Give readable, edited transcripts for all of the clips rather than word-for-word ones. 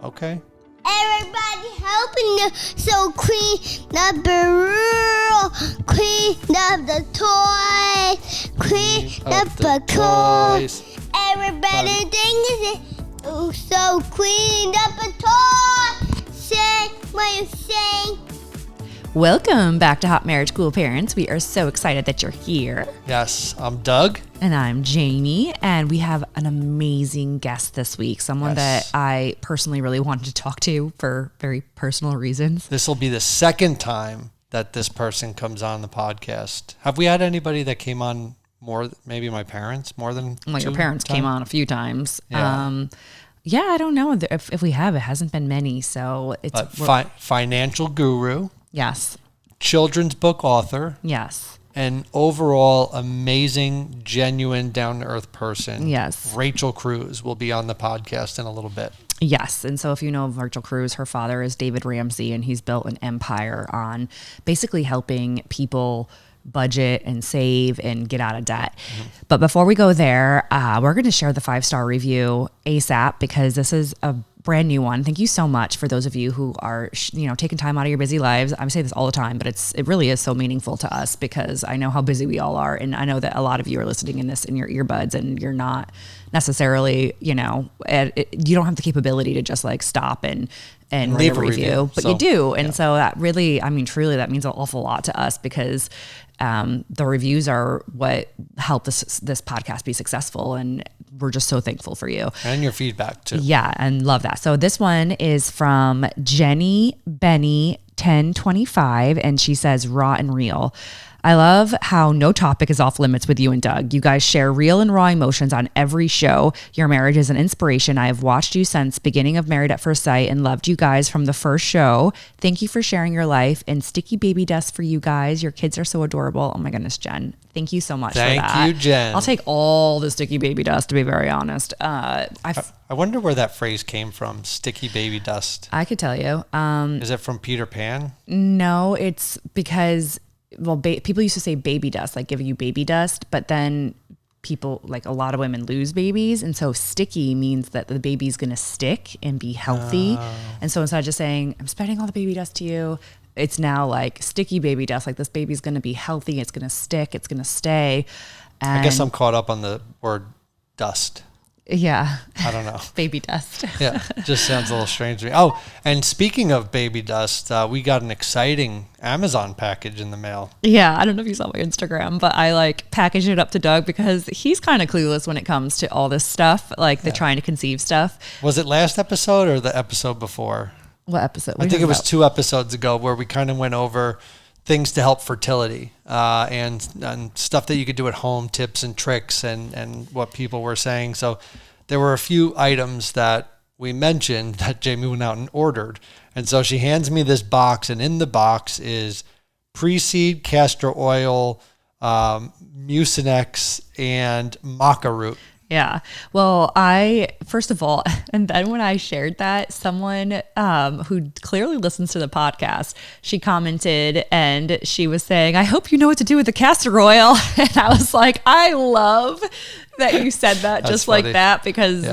Okay. Everybody helping you. So clean up the room, clean up the toys, clean up the toys. Everybody thinks it. So clean up the toys. Say what you say. Welcome back to Hot Marriage Cool Parents. We are so excited that you're here. Yes, I'm Doug. And I'm Jamie. And we have an amazing guest this week. Someone that I personally really wanted to talk to for very personal reasons. This will be the second time that this person comes on the podcast. Have we had anybody that came on more, maybe my parents, more than Well, your parents came on a few times. Yeah. Yeah, I don't know if we have. It hasn't been many. So it's financial guru. Yes. Children's book author. Yes. And overall amazing, genuine, down-to-earth person. Yes. Rachel Cruze will be on the podcast in a little bit. Yes. And so if you know of Rachel Cruze, her father is David Ramsey, and he's built an empire on basically helping people budget and save and get out of debt. Mm-hmm. But before we go there, we're going to share the 5-star review ASAP because this is a brand new one. Thank you so much for those of you who are, taking time out of your busy lives. I say this all the time, but it really is so meaningful to us because I know how busy we all are. And I know that a lot of you are listening in this in your earbuds and you're not necessarily, you don't have the capability to just like stop and write a review, but you do. And so that really, truly that means an awful lot to us because the reviews are what help this podcast be successful. And we're just so thankful for you. And your feedback too. Yeah. And love that. So this one is from Jenny Benny 1025. And she says, raw and real. I love how no topic is off limits with you and Doug. You guys share real and raw emotions on every show. Your marriage is an inspiration. I have watched you since beginning of Married at First Sight and loved you guys from the first show. Thank you for sharing your life and sticky baby dust for you guys. Your kids are so adorable. Oh my goodness, Jen. Thank you so much for that. Thank you, Jen. I'll take all the sticky baby dust, to be very honest. I wonder where that phrase came from, sticky baby dust. I could tell you. Is it from Peter Pan? No, it's because... Well, people used to say baby dust, like giving you baby dust, but then people, like a lot of women lose babies. And so sticky means that the baby's going to stick and be healthy. Oh. And so instead of just saying, I'm spreading all the baby dust to you, it's now like sticky baby dust, like this baby's going to be healthy. It's going to stick. It's going to stay. And I guess I'm caught up on the word dust. Yeah. I don't know. Baby dust. Yeah. Just sounds a little strange to me. Oh, and speaking of baby dust, we got an exciting Amazon package in the mail. Yeah. I don't know if you saw my Instagram, but I packaged it up to Doug because he's kind of clueless when it comes to all this stuff, the trying to conceive stuff. Was it last episode or the episode before? What episode? I think it was 2 episodes ago where we kind of went over things to help fertility and stuff that you could do at home, tips and tricks and what people were saying. So there were a few items that we mentioned that Jamie went out and ordered. And so she hands me this box, and in the box is pre-seed castor oil, Mucinex, and maca root. Yeah. Well, first of all, and then when I shared that, someone who clearly listens to the podcast, she commented and she was saying, I hope you know what to do with the castor oil. And I was like, I love that you said that just funny. Like that, because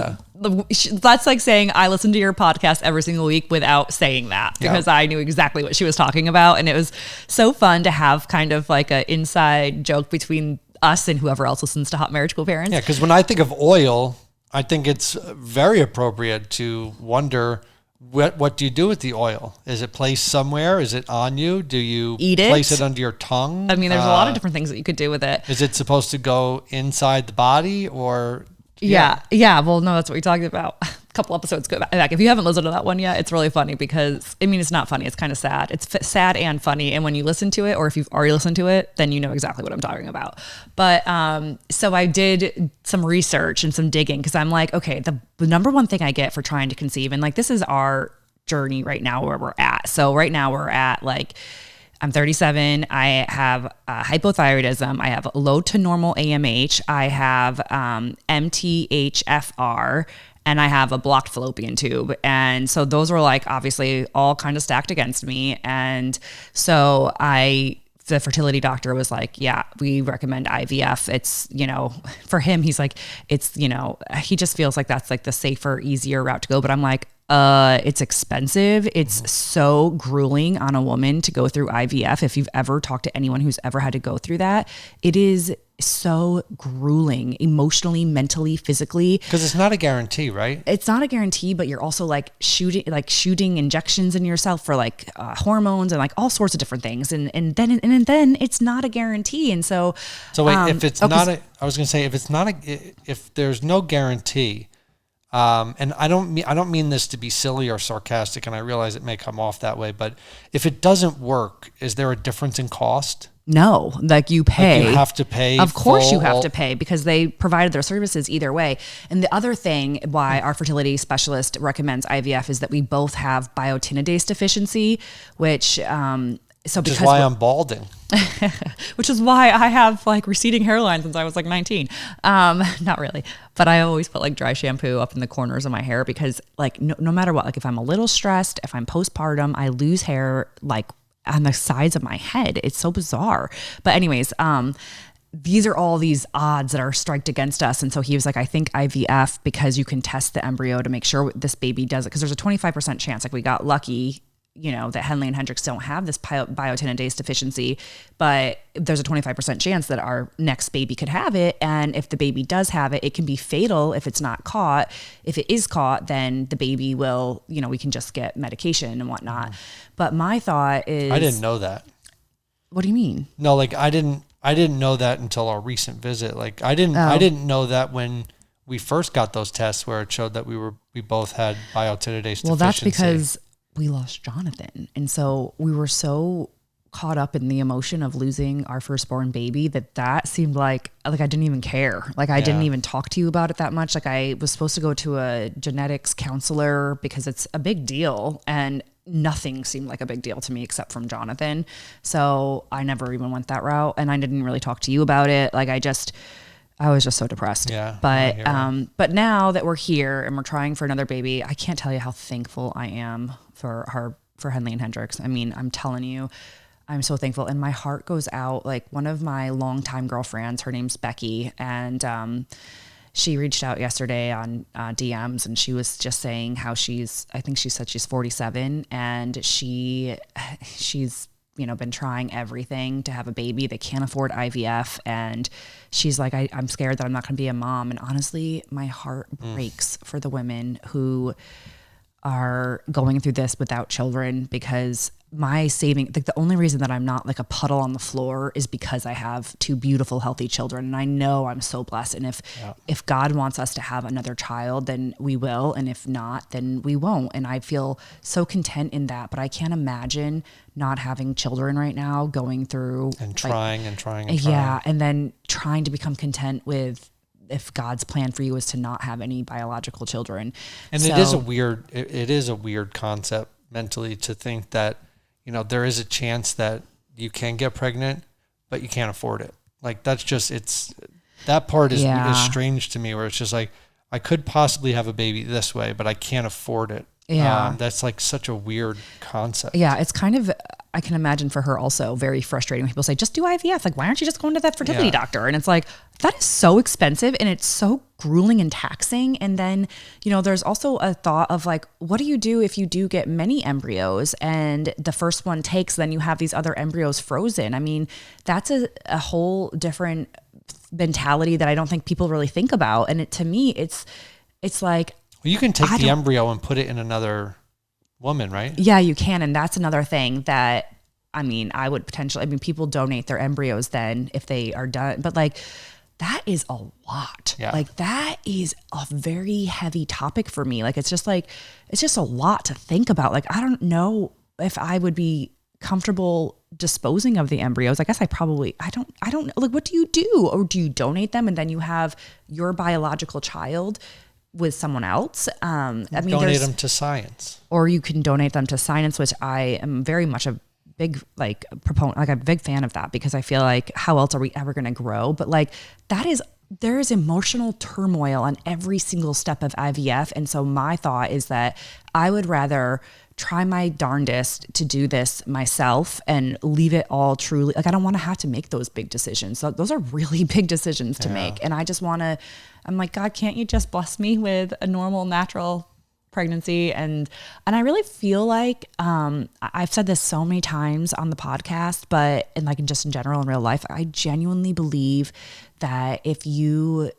that's like saying I listen to your podcast every single week without saying that, because I knew exactly what she was talking about. And it was so fun to have kind of like an inside joke between us and whoever else listens to Hot Marriage Cool Parents. Yeah, because when I think of oil, I think it's very appropriate to wonder what do you do with the oil? Is it placed somewhere? Is it on you? Do you eat it? Place it under your tongue? I mean, there's a lot of different things that you could do with it. Is it supposed to go inside the body or? Yeah. Well, no, that's what we talked about a couple episodes back. If you haven't listened to that one yet, it's really funny because, it's not funny. It's kind of sad. It's sad and funny. And when you listen to it, or if you've already listened to it, then you know exactly what I'm talking about. But so I did some research and some digging because I'm like, okay, the number one thing I get for trying to conceive, and this is our journey right now where we're at. So right now we're at I'm 37. I have hypothyroidism. I have low to normal AMH. I have MTHFR, and I have a blocked fallopian tube. And so those were obviously all kind of stacked against me. And so the fertility doctor was like, yeah, we recommend IVF. It's, for him, he's like, it's, he just feels like that's the safer, easier route to go. But I'm like, It's expensive. It's so grueling on a woman to go through IVF. If you've ever talked to anyone who's ever had to go through that, it is so grueling emotionally, mentally, physically. Because it's not a guarantee, right? It's not a guarantee, but you're also like shooting injections in yourself for like hormones and like all sorts of different things. And then it's not a guarantee. And so wait, if it's not a, I was going to say, if there's no guarantee, and I don't mean this to be silly or sarcastic, and I realize it may come off that way, but if it doesn't work, is there a difference in cost? No, like you pay. Like you have to pay. Of course you have to pay because they provided their services either way. And the other thing why our fertility specialist recommends IVF is that we both have biotinidase deficiency, which which is why I'm balding. Which is why I have like receding hairline since I was like 19. Not really, but I always put like dry shampoo up in the corners of my hair because like no matter what, like if I'm a little stressed, if I'm postpartum, I lose hair like on the sides of my head. It's so bizarre. But anyways, these are all these odds that are striked against us. And so he was like, I think IVF, because you can test the embryo to make sure this baby does it. Because there's a 25% chance, like we got lucky, you know, that Henley and Hendricks don't have this biotinidase deficiency, but there's a 25% chance that our next baby could have it. And if the baby does have it, it can be fatal if it's not caught. If it is caught, then the baby will, you know, we can just get medication and whatnot. But my thought is, I didn't know that. What do you mean? No, like I didn't know that until our recent visit. Like I didn't know that when we first got those tests where it showed that we both had biotinidase deficiency. Well, that's because we lost Jonathan. And so we were so caught up in the emotion of losing our firstborn baby that seemed like I didn't even care. Like I didn't even talk to you about it that much. Like I was supposed to go to a genetics counselor because it's a big deal, and nothing seemed like a big deal to me except from Jonathan. So I never even went that route, and I didn't really talk to you about it. Like I was just so depressed. Yeah. But now that we're here and we're trying for another baby, I can't tell you how thankful I am for Henley and Hendricks. I mean, I'm telling you, I'm so thankful. And my heart goes out. Like one of my longtime girlfriends, her name's Becky, and she reached out yesterday on DMs, and she was just saying how I think she said she's 47, and she's been trying everything to have a baby. They can't afford IVF. And she's like, I'm scared that I'm not going to be a mom. And honestly, my heart breaks for the women who are going through this without children, because my saving, like the only reason that I'm not like a puddle on the floor is because I have two beautiful, healthy children. And I know I'm so blessed. And if God wants us to have another child, then we will. And if not, then we won't. And I feel so content in that, but I can't imagine not having children right now, going through and trying. Yeah. And then trying to become content with, if God's plan for you is to not have any biological children. And so, it is a weird concept mentally to think that, you know, there is a chance that you can get pregnant, but you can't afford it. Like that's just, that part is strange to me, where it's just like, I could possibly have a baby this way, but I can't afford it. Yeah. That's like such a weird concept. Yeah. It's kind of, I can imagine for her also very frustrating when people say, just do IVF. Like, why aren't you just going to that fertility doctor? And it's like, that is so expensive and it's so grueling and taxing. And then, you know, there's also a thought of like, what do you do if you do get many embryos and the first one takes, then you have these other embryos frozen? I mean, that's a whole different mentality that I don't think people really think about. And to me, it's like, well, you can take the embryo and put it in another woman, right? Yeah, you can. And that's another thing that, I mean, people donate their embryos then if they are done, but like, that is a lot. Yeah. Like that is a very heavy topic for me. Like, it's just a lot to think about. Like, I don't know if I would be comfortable disposing of the embryos. I guess I don't know. Like, what do you do? Or do you donate them and then you have your biological child with someone else? Donate them to science. Or you can donate them to science, which I am very much a big proponent, like a big fan of that, because I feel like how else are we ever going to grow? But like there is emotional turmoil on every single step of IVF. And so my thought is that I would rather try my darndest to do this myself and leave it all truly, like I don't want to have to make those big decisions. So those are really big decisions to make. And I just want to, I'm like, God, can't you just bless me with a normal, natural pregnancy. And I really feel like, I've said this so many times on the podcast, but and like just in general in real life, I genuinely believe that if you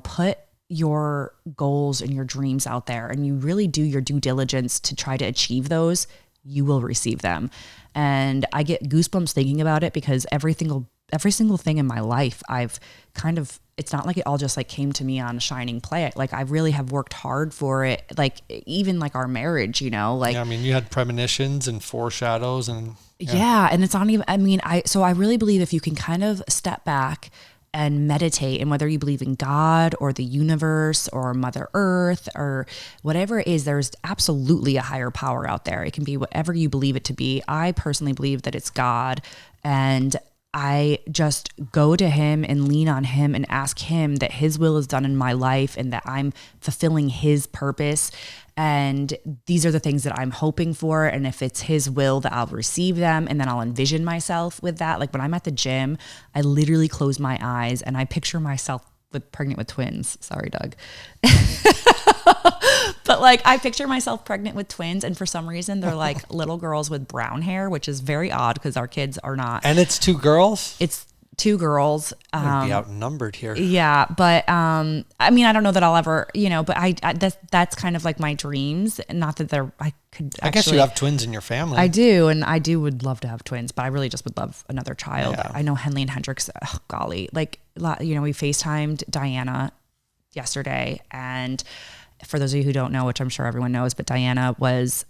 put your goals and your dreams out there and you really do your due diligence to try to achieve those, you will receive them. And I get goosebumps thinking about it because every single thing in my life, I've kind of, it's not like it all just like came to me on a shining plate. Like I really have worked hard for it. Like even like our marriage, like, yeah, I mean, you had premonitions and foreshadows and and it's not even, so I really believe if you can kind of step back and meditate, and whether you believe in God or the universe or Mother Earth or whatever it is, there's absolutely a higher power out there. It can be whatever you believe it to be. I personally believe that it's God, and I just go to him and lean on him and ask him that his will is done in my life and that I'm fulfilling his purpose. And these are the things that I'm hoping for. And if it's his will, that I'll receive them. And then I'll envision myself with that. Like when I'm at the gym, I literally close my eyes and I picture myself pregnant with twins. Sorry, Doug. But like I picture myself pregnant with twins. And for some reason, they're like little girls with brown hair, which is very odd because our kids are not. And it's 2 girls? It's 2 girls. I'd be outnumbered here. Yeah. But, I mean, I don't know that I'll ever, but I that's kind of like my dreams. Not that I guess you have twins in your family. I do. And I would love to have twins, but I really just would love another child. Yeah. I know Henley and Hendrix, golly, like, we FaceTimed Diana yesterday, and for those of you who don't know, which I'm sure everyone knows, but Diana was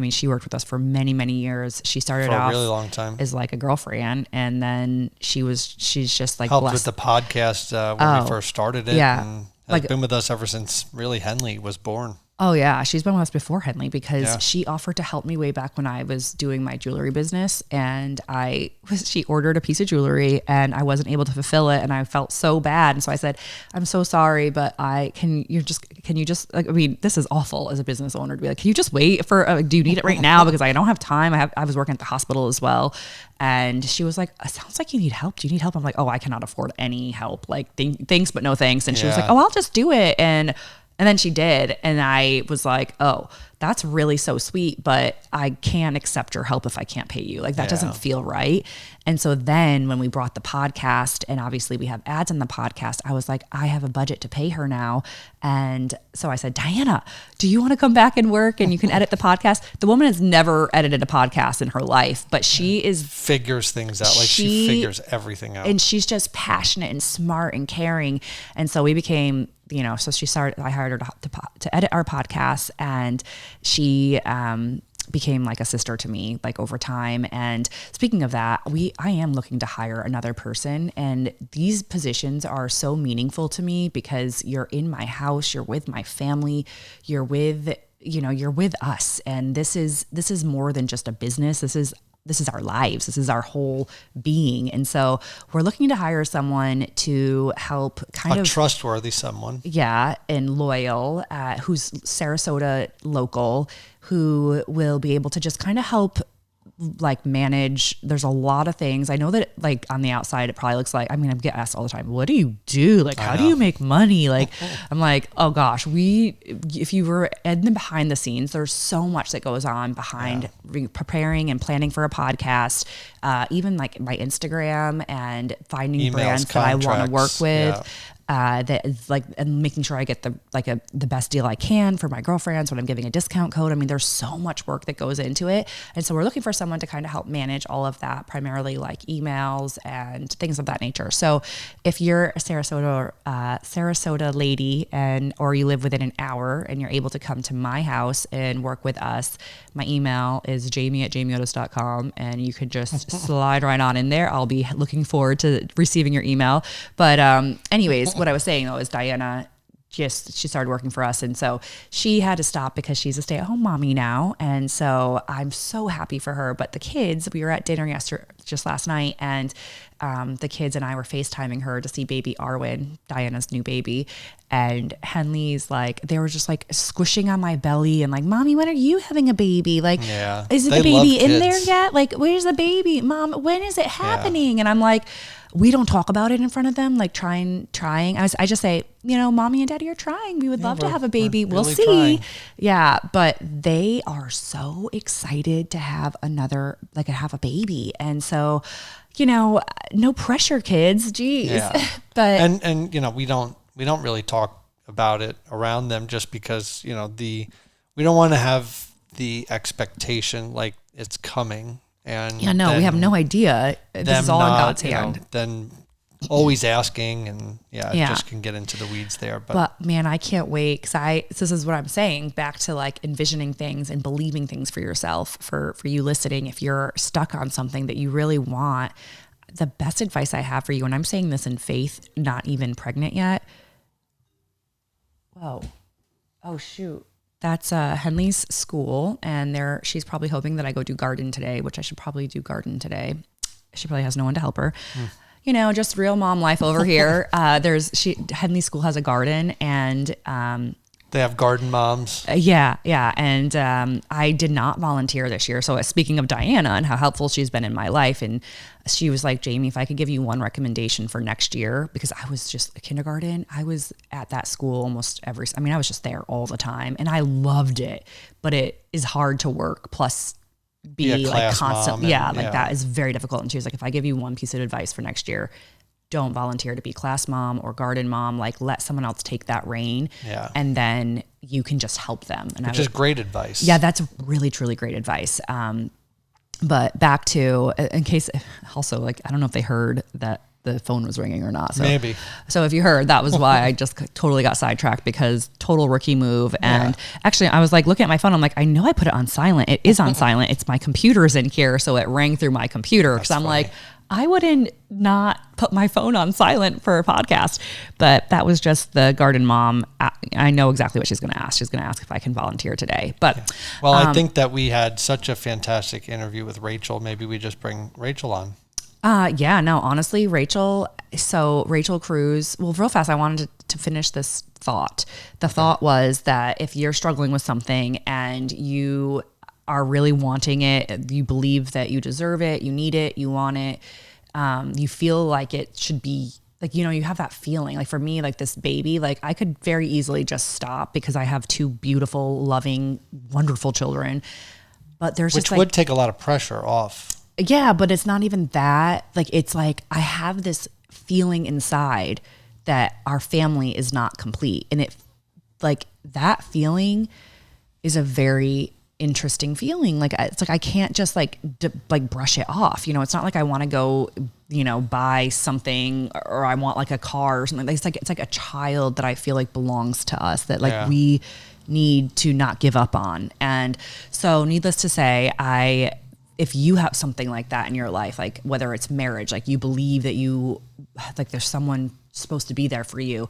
she worked with us for many, many years. She started for a off really long time as like a girlfriend, and then she's just like helped blessed. with the podcast when we first started it. Yeah. And has been with us ever since really Henley was born. Oh yeah, she's been with us before Henley because she offered to help me way back when I was doing my jewelry business, and she ordered a piece of jewelry and I wasn't able to fulfill it, and I felt so bad, and so I said, "I'm so sorry, but can you just like, I mean, this is awful as a business owner to be like, can you just wait for? Do you need it right now? Because I don't have time. I was working at the hospital as well." And she was like, "It sounds like you need help. Do you need help?" I'm like, "Oh, I cannot afford any help. Like, thanks, but no thanks." And she was like, "Oh, I'll just do it." And then she did. And I was like, "Oh, that's really so sweet, but I can't accept your help if I can't pay you. Like that doesn't feel right." And so then when we brought the podcast, and obviously we have ads on the podcast, I was like, I have a budget to pay her now. And so I said, "Diana, do you want to come back and work and you can edit the podcast?" The woman has never edited a podcast in her life, but she figures things out. Like she figures everything out. And she's just passionate and smart and caring. And so we became, so I hired her to edit our podcast, and she became like a sister to me, like over time. And speaking of that, I am looking to hire another person, and these positions are so meaningful to me because you're in my house, you're with my family, you're with us. And this is more than just a business. This is our lives. This is our whole being. And so we're looking to hire someone to help a trustworthy someone. Yeah. And loyal, who's Sarasota local, who will be able to just kind of help like manage. There's a lot of things. I know that like on the outside, it probably looks like, I get asked all the time, "What do you do? Like, how do you make money?" Like, I'm like, oh gosh, if you were in the behind the scenes, there's so much that goes on behind preparing and planning for a podcast, even like my Instagram and finding emails, brands that I want to work with. Yeah. That is like, and making sure I get the best deal I can for my girlfriends when I'm giving a discount code. There's so much work that goes into it. And so we're looking for someone to kind of help manage all of that, primarily like emails and things of that nature. So if you're a Sarasota lady or you live within an hour and you're able to come to my house and work with us, my email is jamie@jamieotis.com, and you can just slide right on in there. I'll be looking forward to receiving your email. But anyways, what I was saying though is Diana, she started working for us, and so she had to stop because she's a stay-at-home mommy now, and so I'm so happy for her. But the kids, we were at dinner just last night, and the kids and I were FaceTiming her to see baby Arwen, Diana's new baby, and Henley's like, they were just like squishing on my belly and like, "Mommy, when are you having a baby? Like, is the baby in there yet? Like, where's the baby? Mom, when is it happening?" And I'm like, we don't talk about it in front of them, like trying. I just say, mommy and daddy are trying. We would love to have a baby. We'll really see. trying. Yeah. But they are so excited to have have a baby. And so, no pressure, kids. Jeez. Yeah. But and we don't really talk about it around them just because, we don't want to have the expectation like it's coming. And we have no idea. This is all in God's hand. Then always asking and it just can get into the weeds there. But man, I can't wait because this is what I'm saying, back to like envisioning things and believing things for yourself, for you listening. If you're stuck on something that you really want, the best advice I have for you, and I'm saying this in faith, not even pregnant yet. Whoa. Oh shoot. That's Henley's school, and she's probably hoping that I go do garden today, which I should probably do garden today. She probably has no one to help her. Just real mom life over here. Henley School has a garden, and they have garden moms. Yeah. And I did not volunteer this year. So speaking of Diana and how helpful she's been in my life, and she was like, Jamie, if I could give you one recommendation for next year, because I was just a kindergarten. I was at that school I was just there all the time, and I loved it, but it is hard to work. Plus be like constant. That is very difficult. And she was like, if I give you one piece of advice for next year, don't volunteer to be class mom or garden mom. Like, let someone else take that reign. Yeah. And then you can just help them. And which is great advice. Yeah, that's really, truly great advice. But back to, in case, also, like, I don't know if they heard that the phone was ringing or not. So, maybe. So if you heard, that was why I just totally got sidetracked, because total rookie move. And actually I was like looking at my phone. I'm like, I know I put it on silent. It is on silent. It's my computer's in here. So it rang through my computer. Cause I'm like, I wouldn't not put my phone on silent for a podcast, but that was just the garden mom. I know exactly what she's going to ask. She's going to ask if I can volunteer today, but I think that we had such a fantastic interview with Rachel. Maybe we just bring Rachel on. Honestly, Rachel Cruze. Well, real fast, I wanted to finish this thought. The thought was that if you're struggling with something and you are really wanting it, you believe that you deserve it, you need it, you want it, you feel like it should be, like, you have that feeling. Like for me, like this baby, like I could very easily just stop because I have two beautiful, loving, wonderful children. But there's which just would take a lot of pressure off. Yeah, but it's not even that. Like, it's like I have this feeling inside that our family is not complete. And that feeling is a very interesting feeling. Like, it's like I can't just like brush it off. It's not like I want to go, buy something, or I want like a car or something. It's like a child that I feel like belongs to us, that like we need to not give up on. And so needless to say, if you have something like that in your life, like whether it's marriage, like you believe that there's someone supposed to be there for you,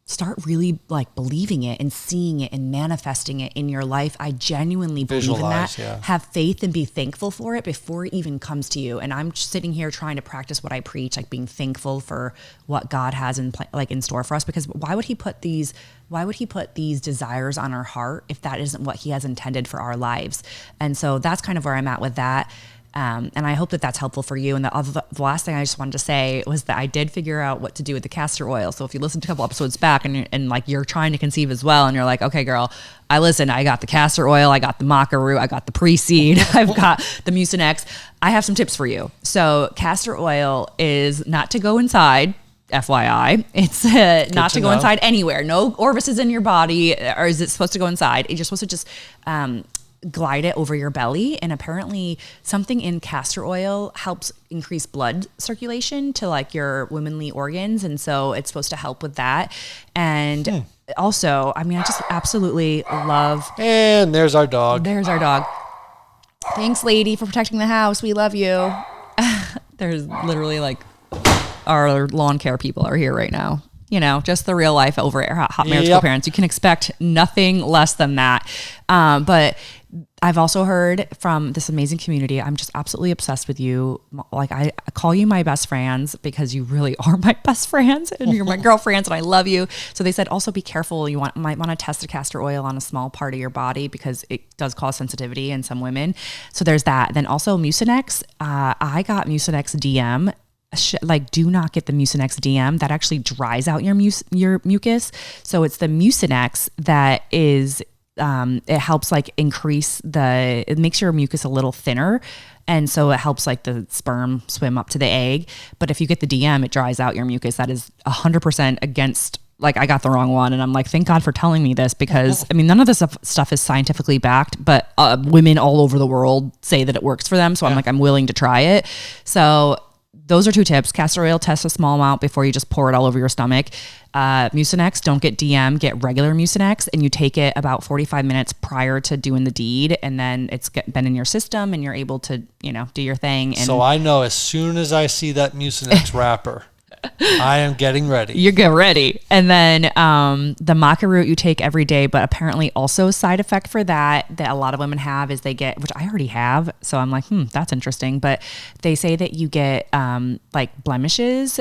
start really like believing it and seeing it and manifesting it in your life. I genuinely believe in that. Yeah. Have faith and be thankful for it before it even comes to you. And I'm just sitting here trying to practice what I preach, like being thankful for what God has in store for us. Because why would he put these desires on our heart if that isn't what he has intended for our lives? And so that's kind of where I'm at with that. And I hope that that's helpful for you. And the last thing I just wanted to say was that I did figure out what to do with the castor oil. So if you listen to a couple episodes back and like you're trying to conceive as well, and you're like, okay, girl, I got the castor oil, I got the maca root, I got the pre-seed, I've got the Mucinex. I have some tips for you. So castor oil is not to go inside. FYI, it's not to go inside anywhere. No orifices in your body, or is it supposed to go inside? You're supposed to just glide it over your belly. And apparently something in castor oil helps increase blood circulation to like your womanly organs. And so it's supposed to help with that. And also, I just absolutely love. And there's our dog. Thanks, lady, for protecting the house. We love you. There's literally like our lawn care people are here right now. Just the real life over at Hot Marriage Co-Parents. You can expect nothing less than that. But I've also heard from this amazing community. I'm just absolutely obsessed with you. Like, I call you my best friends because you really are my best friends and you're my girlfriends and I love you. So they said, also be careful. You might want to test the castor oil on a small part of your body because it does cause sensitivity in some women. So there's that. Then also Mucinex. I got Mucinex DM like do not get the Mucinex DM. That actually dries out your mucus. So it's the Mucinex that is, it helps like increase it makes your mucus a little thinner. And so it helps like the sperm swim up to the egg. But if you get the DM, it dries out your mucus. That is 100% against, like I got the wrong one. And I'm like, thank God for telling me this, because I mean, none of this stuff is scientifically backed, but women all over the world say that it works for them. So I'm like, I'm willing to try it. So those are 2 tips. Castor oil, test a small amount before you just pour it all over your stomach. Mucinex, don't get DM, get regular Mucinex, and you take it about 45 minutes prior to doing the deed, and then it's been in your system and you're able to, do your thing. And so I know as soon as I see that Mucinex wrapper, I am getting ready. You get ready. And then the maca root you take every day, but apparently also a side effect for that a lot of women have is they get, which I already have. So I'm like, that's interesting. But they say that you get like blemishes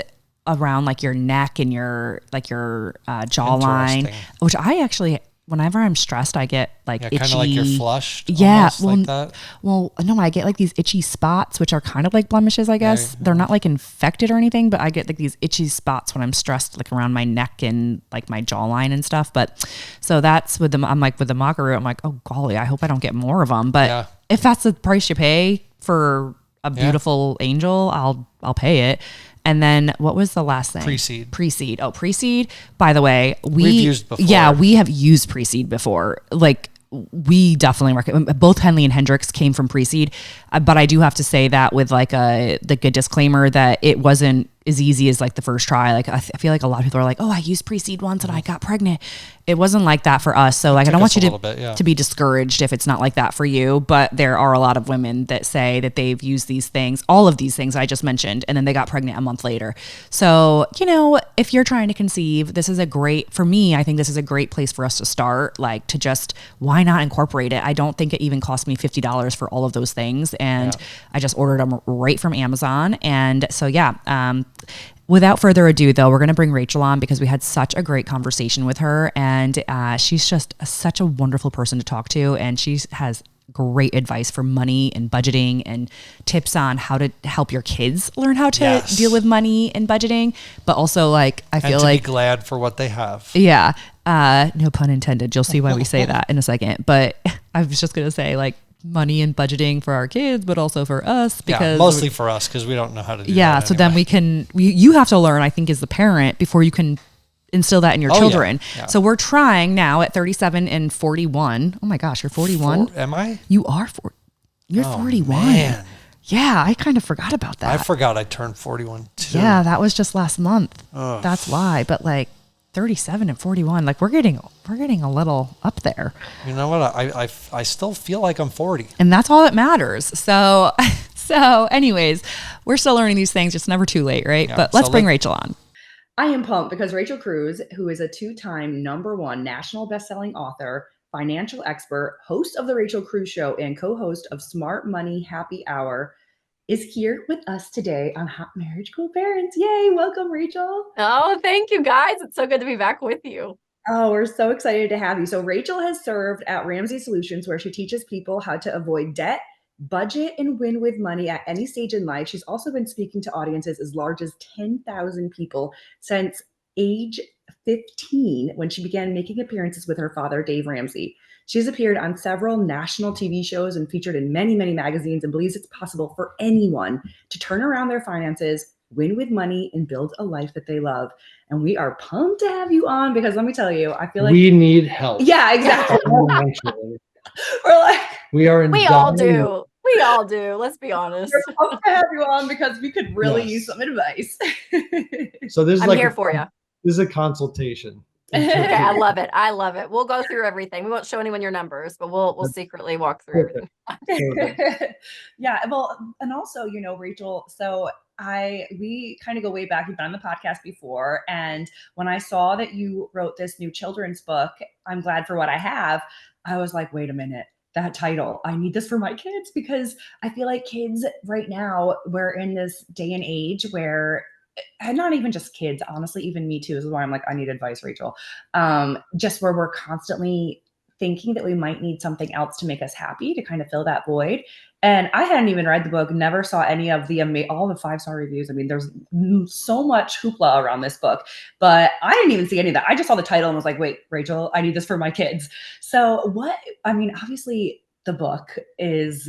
around like your neck and your jawline, which I actually, whenever I'm stressed, I get like itchy. Kind of like you're flushed. Yeah. Like that. Well, no, I get like these itchy spots, which are kind of like blemishes, I guess. They're not like infected or anything, but I get like these itchy spots when I'm stressed, like around my neck and like my jawline and stuff. But so that's with I'm like with the maca root, I'm like, oh golly, I hope I don't get more of them. But if that's the price you pay for a beautiful angel, I'll pay it. And then what was the last thing? Pre-seed. Oh, pre-seed. By the way, we've used before. Yeah, we have used pre-seed before. Like we definitely recommend. Both Henley and Hendricks came from pre-seed, but I do have to say that with like a disclaimer that it wasn't as easy as like the first try. Like I feel like a lot of people are like, oh, I used pre-seed once and I got pregnant. It wasn't like that for us. So like, I don't want you to be discouraged if it's not like that for you, but there are a lot of women that say that they've used these things, all of these things I just mentioned, and then they got pregnant a month later. So, if you're trying to conceive, this is for me, I think this is a great place for us to start, like to just, why not incorporate it? I don't think it even cost me $50 for all of those things. And I just ordered them right from Amazon. And so, without further ado, though, we're going to bring Rachel on because we had such a great conversation with her. And she's just such a wonderful person to talk to. And she has great advice for money and budgeting and tips on how to help your kids learn how to deal with money and budgeting. But also, like, I feel like be glad for what they have. Yeah. No pun intended. You'll see why we say that in a second. But I was just going to say, like, money and budgeting for our kids, but also for us, because mostly for us, because we don't know how to do that. Yeah. So then you have to learn, I think, as the parent before you can instill that in your children. Yeah. So we're trying now at 37 and 41. Oh my gosh, you're 41. Am I? You are. You're 41. Man. Yeah, I kind of forgot about that. I forgot I turned 41 too. Yeah, that was just last month. Ugh. That's why. But like 37 and 41, like we're getting a little up there. You know what? I still feel like I'm 40. And that's all that matters. So anyways, we're still learning these things. It's never too late, right? Yeah, but let's bring Rachel on. I am pumped because Rachel Cruze, who is a 2-time #1 national bestselling author, financial expert, host of the Rachel Cruze Show, and co-host of Smart Money Happy Hour, is here with us today on Hot Marriage Cool Parents. Yay! Welcome, Rachel. Oh, thank you, guys. It's so good to be back with you. Oh, we're so excited to have you. So Rachel has served at Ramsey Solutions, where she teaches people how to avoid debt, budget, and win with money at any stage in life. She's also been speaking to audiences as large as 10,000 people since age 15, when she began making appearances with her father, Dave Ramsey. She's appeared on several national TV shows and featured in many, many magazines, and believes it's possible for anyone to turn around their finances, win with money, and build a life that they love. And we are pumped to have you on because let me tell you, I feel like we need help. Yeah, exactly. We're like, we all do. We all do. Let's be honest. We're pumped to have you on because we could really use some advice. So this is I'm here for you. This is a consultation. Okay, I love it. I love it. We'll go through everything. We won't show anyone your numbers, but we'll secretly walk through everything. Yeah. Well, and also, Rachel, so we kind of go way back. You've been on the podcast before. And when I saw that you wrote this new children's book, I'm Glad for What I Have, I was like, wait a minute. That title, I need this for my kids, because I feel like kids right now, we're in this day and age where, and not even just kids, honestly, even me too. This is why I'm like, I need advice, Rachel. Just where we're constantly thinking that we might need something else to make us happy, to kind of fill that void. And I hadn't even read the book, never saw any of the all the 5-star reviews. I mean, there's so much hoopla around this book, but I didn't even see any of that. I just saw the title and was like, wait, Rachel, I need this for my kids. So I mean, obviously the book is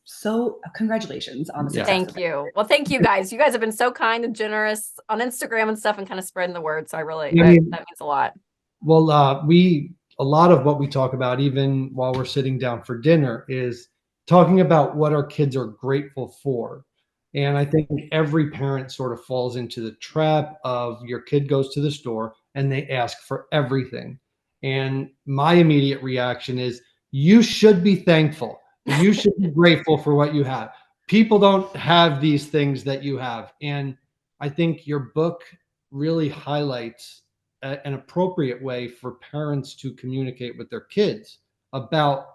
so, congratulations on the success. Thank you. Well, thank you guys. You guys have been so kind and generous on Instagram and stuff and kind of spreading the word. So that means a lot. Well, a lot of what we talk about, even while we're sitting down for dinner, is talking about what our kids are grateful for. And I think every parent sort of falls into the trap of your kid goes to the store and they ask for everything. And my immediate reaction is, you should be thankful. You should be grateful for what you have. People don't have these things that you have. And I think your book really highlights an appropriate way for parents to communicate with their kids about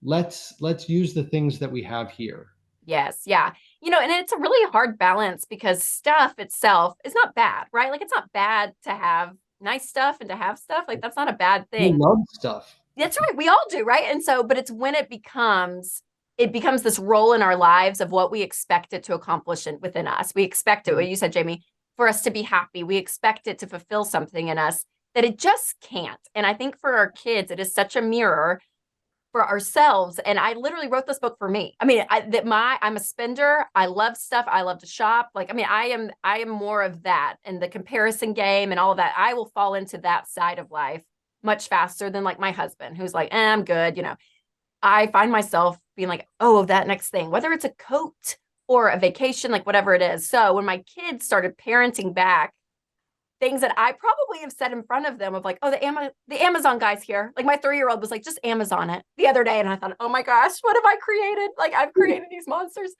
let's use the things that we have here. Yes. Yeah. And it's a really hard balance because stuff itself is not bad, right? Like, it's not bad to have nice stuff and to have stuff. Like, that's not a bad thing. We love stuff. That's right. We all do. Right. And so, but it's when it becomes this role in our lives of what we expect it to accomplish within us. We expect it, what you said, Jamie, for us to be happy. We expect it to fulfill something in us that it just can't. And I think for our kids, it is such a mirror for ourselves. And I literally wrote this book for me. I mean, I'm a spender. I love stuff. I love to shop. Like, I mean, I am more of that, and the comparison game and all of that. I will fall into that side of life much faster than like my husband, who's like, I'm good. I find myself being like, oh, that next thing, whether it's a coat or a vacation, like whatever it is. So when my kids started parenting back, things that I probably have said in front of them of like, oh, the Amazon guy's here. Like, my 3-year-old was like, just Amazon it the other day. And I thought, oh my gosh, what have I created? Like, I've created these monsters.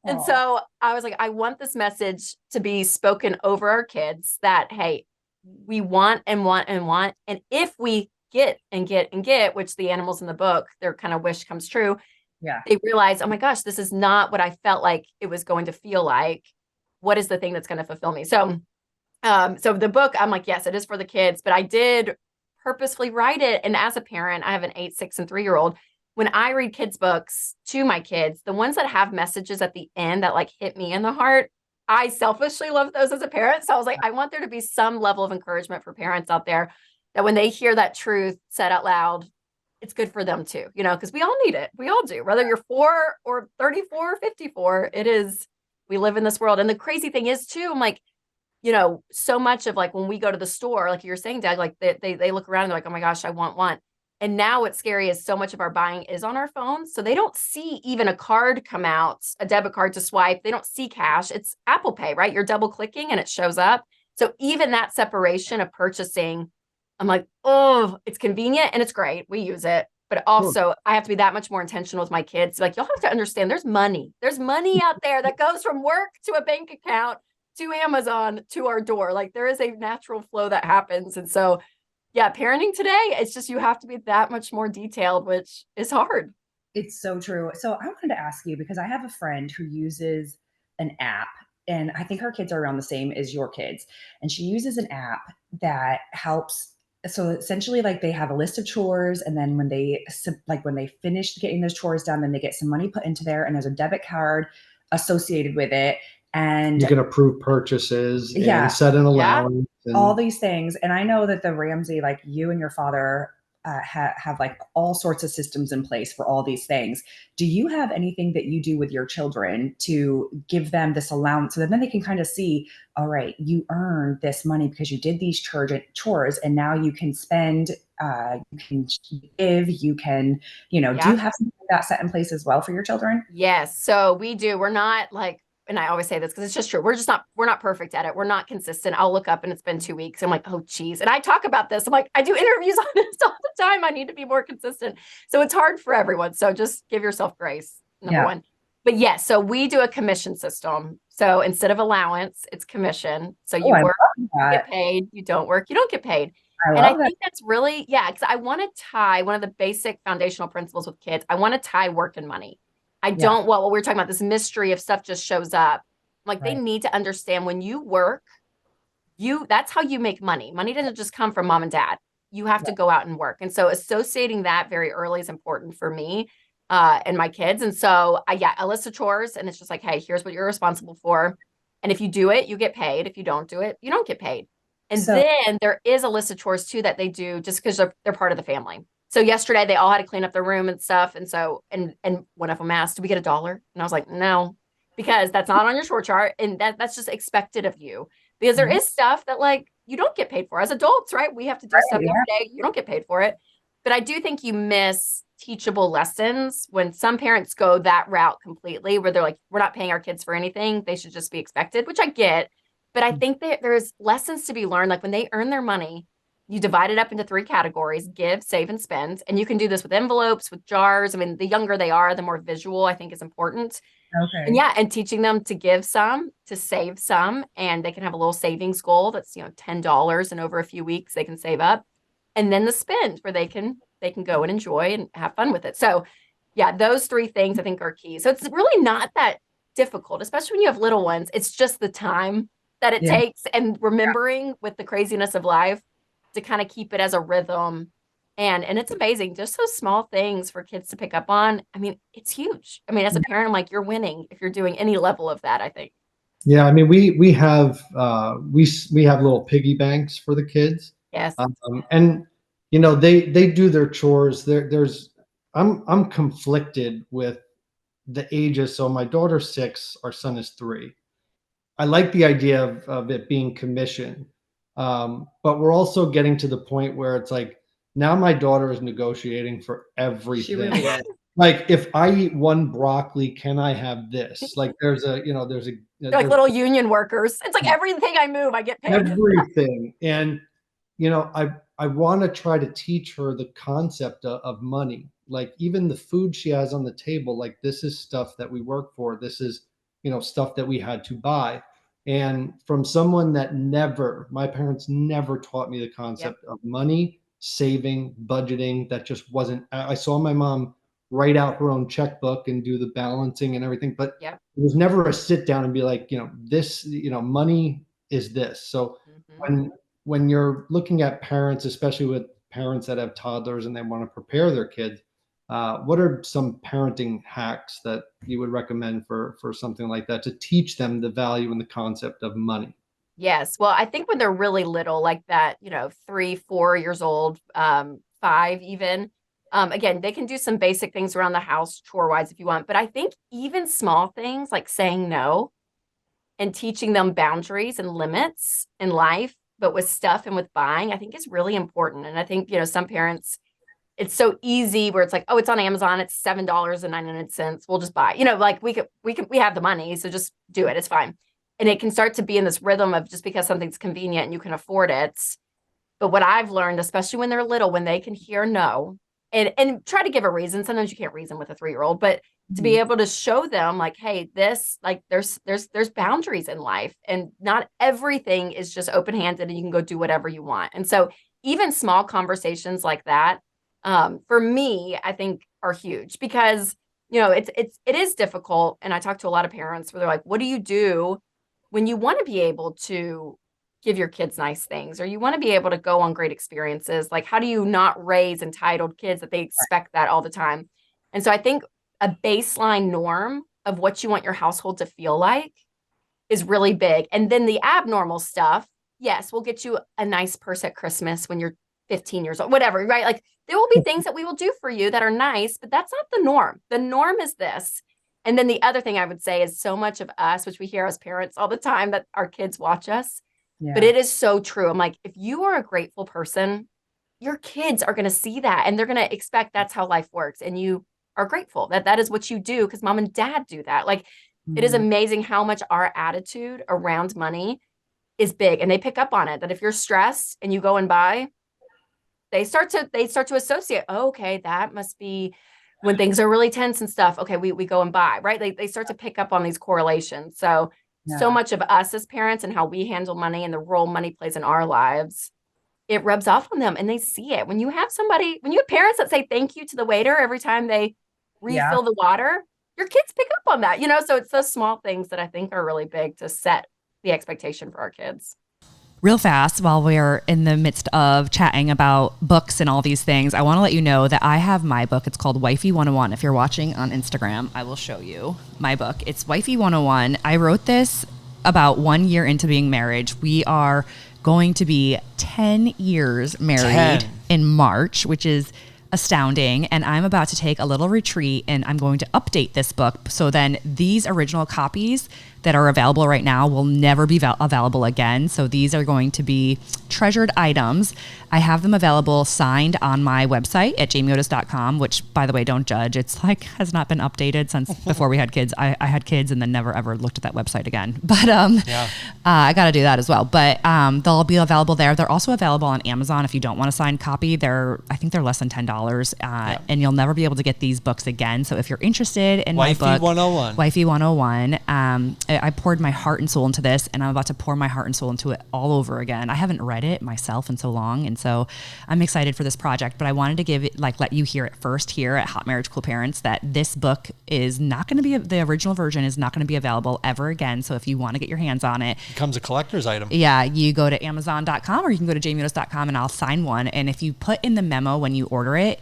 Aww. And so I was like, I want this message to be spoken over our kids that, hey, we want and want and want. And if we get and get and get, which the animals in the book, their kind of wish comes true. Yeah. They realize, oh my gosh, this is not what I felt like it was going to feel like. What is the thing that's going to fulfill me? So the book, I'm like, yes, it is for the kids, but I did purposefully write it. And as a parent, I have an 8, 6, and 3-year-old. When I read kids' books to my kids, the ones that have messages at the end that like hit me in the heart, I selfishly love those as a parent. So I was like, I want there to be some level of encouragement for parents out there that when they hear that truth said out loud, it's good for them too, because we all need it. We all do, whether you're 4 or 34 or 54, we live in this world. And the crazy thing is too, I'm like, so much of like when we go to the store, like you're saying, Doug, like they look around and they're like, oh my gosh, I want one. And now what's scary is so much of our buying is on our phones. So they don't see even a card come out, a debit card to swipe. They don't see cash. It's Apple Pay, right? You're double clicking and it shows up. So even that separation of purchasing, I'm like, oh, it's convenient and it's great. We use it. But also I have to be that much more intentional with my kids. Like, you'll have to understand there's money out there that goes from work to a bank account to Amazon to our door. Like, there is a natural flow that happens. And so, yeah, parenting today, it's just, you have to be that much more detailed, which is hard. It's so true. So I wanted to ask you, because I have a friend who uses an app, and I think her kids are around the same as your kids. And she uses an app that helps. So essentially, like, they have a list of chores, and then when they finish getting those chores done, then they get some money put into there, and there's a debit card associated with it. And you can approve purchases and set an allowance. And all these things. And I know that the Ramsey, like you and your father have like all sorts of systems in place for all these things. Do you have anything that you do with your children to give them this allowance so that then they can kind of see, all right, you earned this money because you did these chores, and now you can spend, you can give, you can, do you have something like that set in place as well for your children? Yes. So we do. We're not like, and I always say this because it's just true. We're not perfect at it. We're not consistent. I'll look up and it's been 2 weeks. I'm like, oh, geez. And I talk about this. I'm like, I do interviews on this all the time. I need to be more consistent. So it's hard for everyone. So just give yourself grace, number one. But yes, so we do a commission system. So instead of allowance, it's commission. So you work, you get paid. You don't work, you don't get paid. I think that's really, because I want to tie one of the basic foundational principles with kids. I want to tie work and money. I don't want what we're talking about, this mystery of stuff just shows up. Like, they need to understand when you work, that's how you make money. Money doesn't just come from mom and dad. You have to go out and work. And so associating that very early is important for me. and my kids. And so a list of chores, and it's just like, hey, here's what you're responsible for. And if you do it, you get paid. If you don't do it, you don't get paid. And then there is a list of chores too that they do just because they're part of the family. So yesterday they all had to clean up their room and stuff. And so, and one of them asked, do we get $1? And I was like, no, because that's not on your chore chart. And that's just expected of you, because there is stuff that like you don't get paid for as adults, right? We have to do stuff every day. You don't get paid for it. But I do think you miss teachable lessons when some parents go that route completely, where they're like, we're not paying our kids for anything. They should just be expected, which I get. But I think that there's lessons to be learned. Like when they earn their money, you divide it up into 3 categories: give, save, and spend. And you can do this with envelopes, with jars. I mean, the younger they are, the more visual I think is important. Okay. And teaching them to give some, to save some, and they can have a little savings goal that's, $10, and over a few weeks they can save up. And then the spend, where they can go and enjoy and have fun with it. So those 3 things I think are key. So it's really not that difficult, especially when you have little ones. It's just the time that it takes, and remembering with the craziness of life to kind of keep it as a rhythm. And it's amazing, just those small things for kids to pick up on. I mean, it's huge. I mean, as a parent, I'm like, you're winning if you're doing any level of that, I think. Yeah, I mean, we have we have little piggy banks for the kids. Yes. And they do their chores. I'm conflicted with the ages. So my daughter's 6, our son is 3. I like the idea of it being commission, but we're also getting to the point where it's like, now my daughter is negotiating for everything. She really is. Like, if I eat 1 broccoli, can I have this? Like, there's like little union workers. It's like everything I move, I get paid. Everything. And I want to try to teach her the concept of money. Like, even the food she has on the table, like, this is stuff that we work for. This is, stuff that we had to buy. And from someone that my parents never taught me the concept of money, saving, budgeting. That just wasn't, I saw my mom write out her own checkbook and do the balancing and everything, but it was never a sit down and be like, this, money is this. So when you're looking at parents, especially with parents that have toddlers and they want to prepare their kids, what are some parenting hacks that you would recommend for something like that to teach them the value and the concept of money? Yes. Well, I think when they're really little, like that, 3, 4 years old, 5 even, again, they can do some basic things around the house chore wise if you want. But I think even small things like saying no and teaching them boundaries and limits in life, but with stuff and with buying, I think is really important. And I think, some parents, it's so easy where it's like, oh, it's on Amazon, it's $7.99. We'll just buy, like we have the money, so just do it. It's fine. And it can start to be in this rhythm of just because something's convenient and you can afford it. But what I've learned, especially when they're little, when they can hear no and try to give a reason. Sometimes you can't reason with a 3-year-old, but to be able to show them like, hey, this, like there's boundaries in life, and not everything is just open-handed and you can go do whatever you want. And so even small conversations like that, for me, I think are huge, because, it is difficult. And I talk to a lot of parents where they're like, what do you do when you want to be able to give your kids nice things, or you want to be able to go on great experiences? Like, how do you not raise entitled kids that they expect that all the time? And so I think a baseline norm of what you want your household to feel like is really big. And then the abnormal stuff, yes, we'll get you a nice purse at Christmas when you're 15 years old, whatever, right? Like, there will be things that we will do for you that are nice, but that's not the norm. The norm is this. And then the other thing I would say is, so much of us, which we hear as parents all the time, that our kids watch us, but it is so true. I'm like, if you are a grateful person, your kids are going to see that, and they're going to expect that's how life works. And you are grateful that is what you do, because mom and dad do that. Like, it is amazing how much our attitude around money is big, and they pick up on it. That if you're stressed and you go and buy, they start to associate, oh, okay, that must be when things are really tense and stuff. Okay, we go and buy, right? They start to pick up on these correlations. So much of us as parents and how we handle money and the role money plays in our lives, it rubs off on them, and they see it. When you have parents that say thank you to the waiter every time they refill the water, your kids pick up on that, so it's those small things that I think are really big to set the expectation for our kids. Real fast, while we're in the midst of chatting about books and all these things, I want to let you know that I have my book. It's called Wifey 101. If you're watching on Instagram, I will show you my book. It's Wifey 101. I wrote this about 1 year into being married. We are going to be 10 years married in March, which is astounding. And I'm about to take a little retreat and I'm going to update this book. So then these original copies that are available right now will never be available again. So these are going to be treasured items. I have them available signed on my website at jamieotis.com, which, by the way, don't judge. It's like has not been updated since before we had kids. I had kids and then never ever looked at that website again. But I got to do that as well. But they'll be available there. They're also available on Amazon if you don't want a signed copy. I think they're less than $10, and you'll never be able to get these books again. So if you're interested in my book, Wifey 101, I poured my heart and soul into this, and I'm about to pour my heart and soul into it all over again. I haven't read it myself in so long, and so I'm excited for this project. But I wanted to give it, let you hear it first here at Hot Marriage Cool Parents, that this book is not going to be the original version is not going to be available ever again. So if you want to get your hands on it, becomes a collector's item. Yeah, you go to Amazon.com or you can go to jamieotis.com, and I'll sign one. And if you put in the memo when you order it,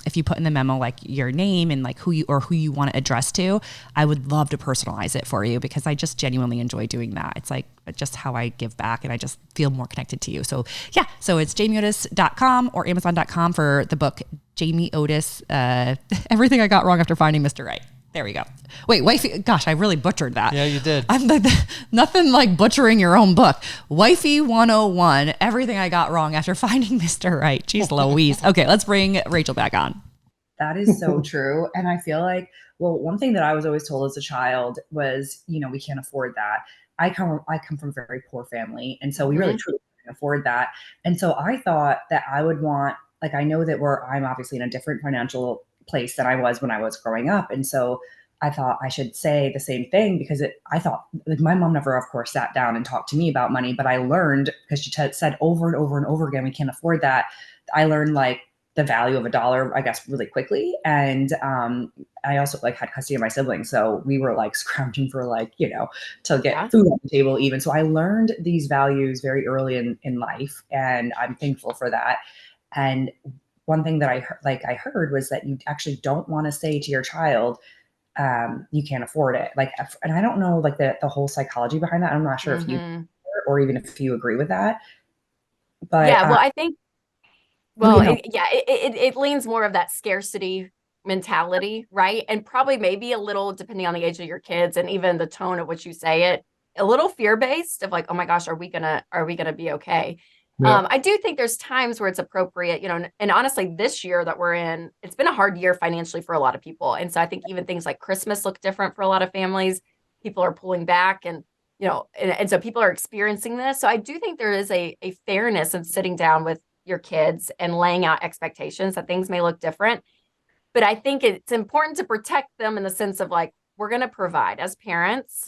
if you put in the memo like your name and like who you want to address to, I would love to personalize it for you because I just genuinely enjoy doing that. It's like just how I give back and I just feel more connected to you. So yeah, so it's jamieotis.com or amazon.com for the book Jamie Otis, Everything I Got Wrong After Finding Mr. Right. There we go. Wait, Wifey, gosh, I really butchered that. Yeah, you did. I'm like, nothing like butchering your own book. Wifey 101, Everything I Got Wrong After Finding Mr. Right. Jeez Louise. Okay, let's bring Rachel back on. That is so true. And I feel like, well, one thing that I was always told as a child was, we can't afford that. I come from a very poor family. And so we really truly can't afford that. And so I thought that I would want, I know that I'm obviously in a different financial place than I was when I was growing up. And so I thought I should say the same thing because I thought my mom never, of course, sat down and talked to me about money, but I learned because she said over and over and over again, we can't afford that. I learned the value of $1, I guess, really quickly. And I also had custody of my siblings. So we were scrounging for to get food on the table even. So I learned these values very early in life, and I'm thankful for that. And one thing that I heard was that you actually don't want to say to your child, you can't afford it. And I don't know the whole psychology behind that. I'm not sure if you or even if you agree with that. But yeah, well, I think it leans more of that scarcity mentality, right? And probably maybe a little, depending on the age of your kids and even the tone at which you say it, a little fear-based of oh my gosh, are we gonna be okay? Yeah. I do think there's times where it's appropriate, and honestly, this year that we're in, it's been a hard year financially for a lot of people. And so I think even things like Christmas look different for a lot of families. People are pulling back and so people are experiencing this. So I do think there is a fairness in sitting down with your kids and laying out expectations that things may look different. But I think it's important to protect them in the sense of we're going to provide as parents,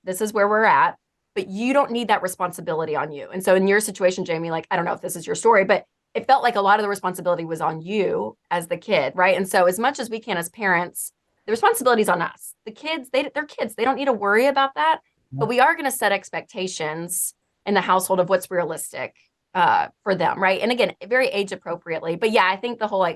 this is where we're at, but you don't need that responsibility on you. And so in your situation, Jamie, I don't know if this is your story, but it felt like a lot of the responsibility was on you as the kid, right? And so as much as we can as parents, the responsibility is on us. The kids, they're kids. They don't need to worry about that, but we are going to set expectations in the household of what's realistic for them, right? And again, very age appropriately. But yeah, I think the whole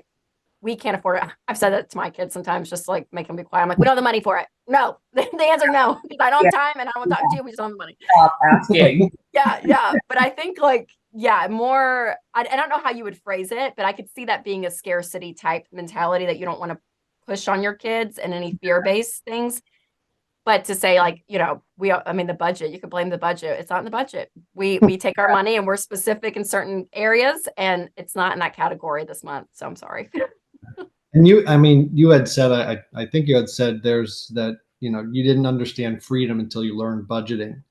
we can't afford it. I've said that to my kids sometimes, just make them be quiet. I'm we don't have the money for it. No, the answer no. I don't have time and I don't want to talk to you. We just don't have the money. Stop asking. Yeah. But I think more, I don't know how you would phrase it, but I could see that being a scarcity type mentality that you don't want to push on your kids and any fear-based things. But to say the budget, you could blame the budget. It's not in the budget. We take our money and we're specific in certain areas and it's not in that category this month. So I'm sorry. And you had said, I think you had said there's that, you didn't understand freedom until you learned budgeting.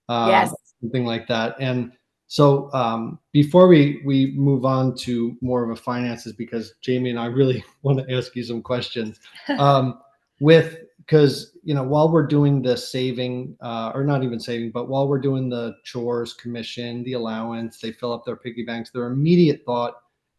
Yes. Something like that. And so before we move on to more of a finances, because Jamie and I really want to ask you some questions because while we're doing the saving or not even saving, but while we're doing the chores, commission, the allowance, they fill up their piggy banks, their immediate thought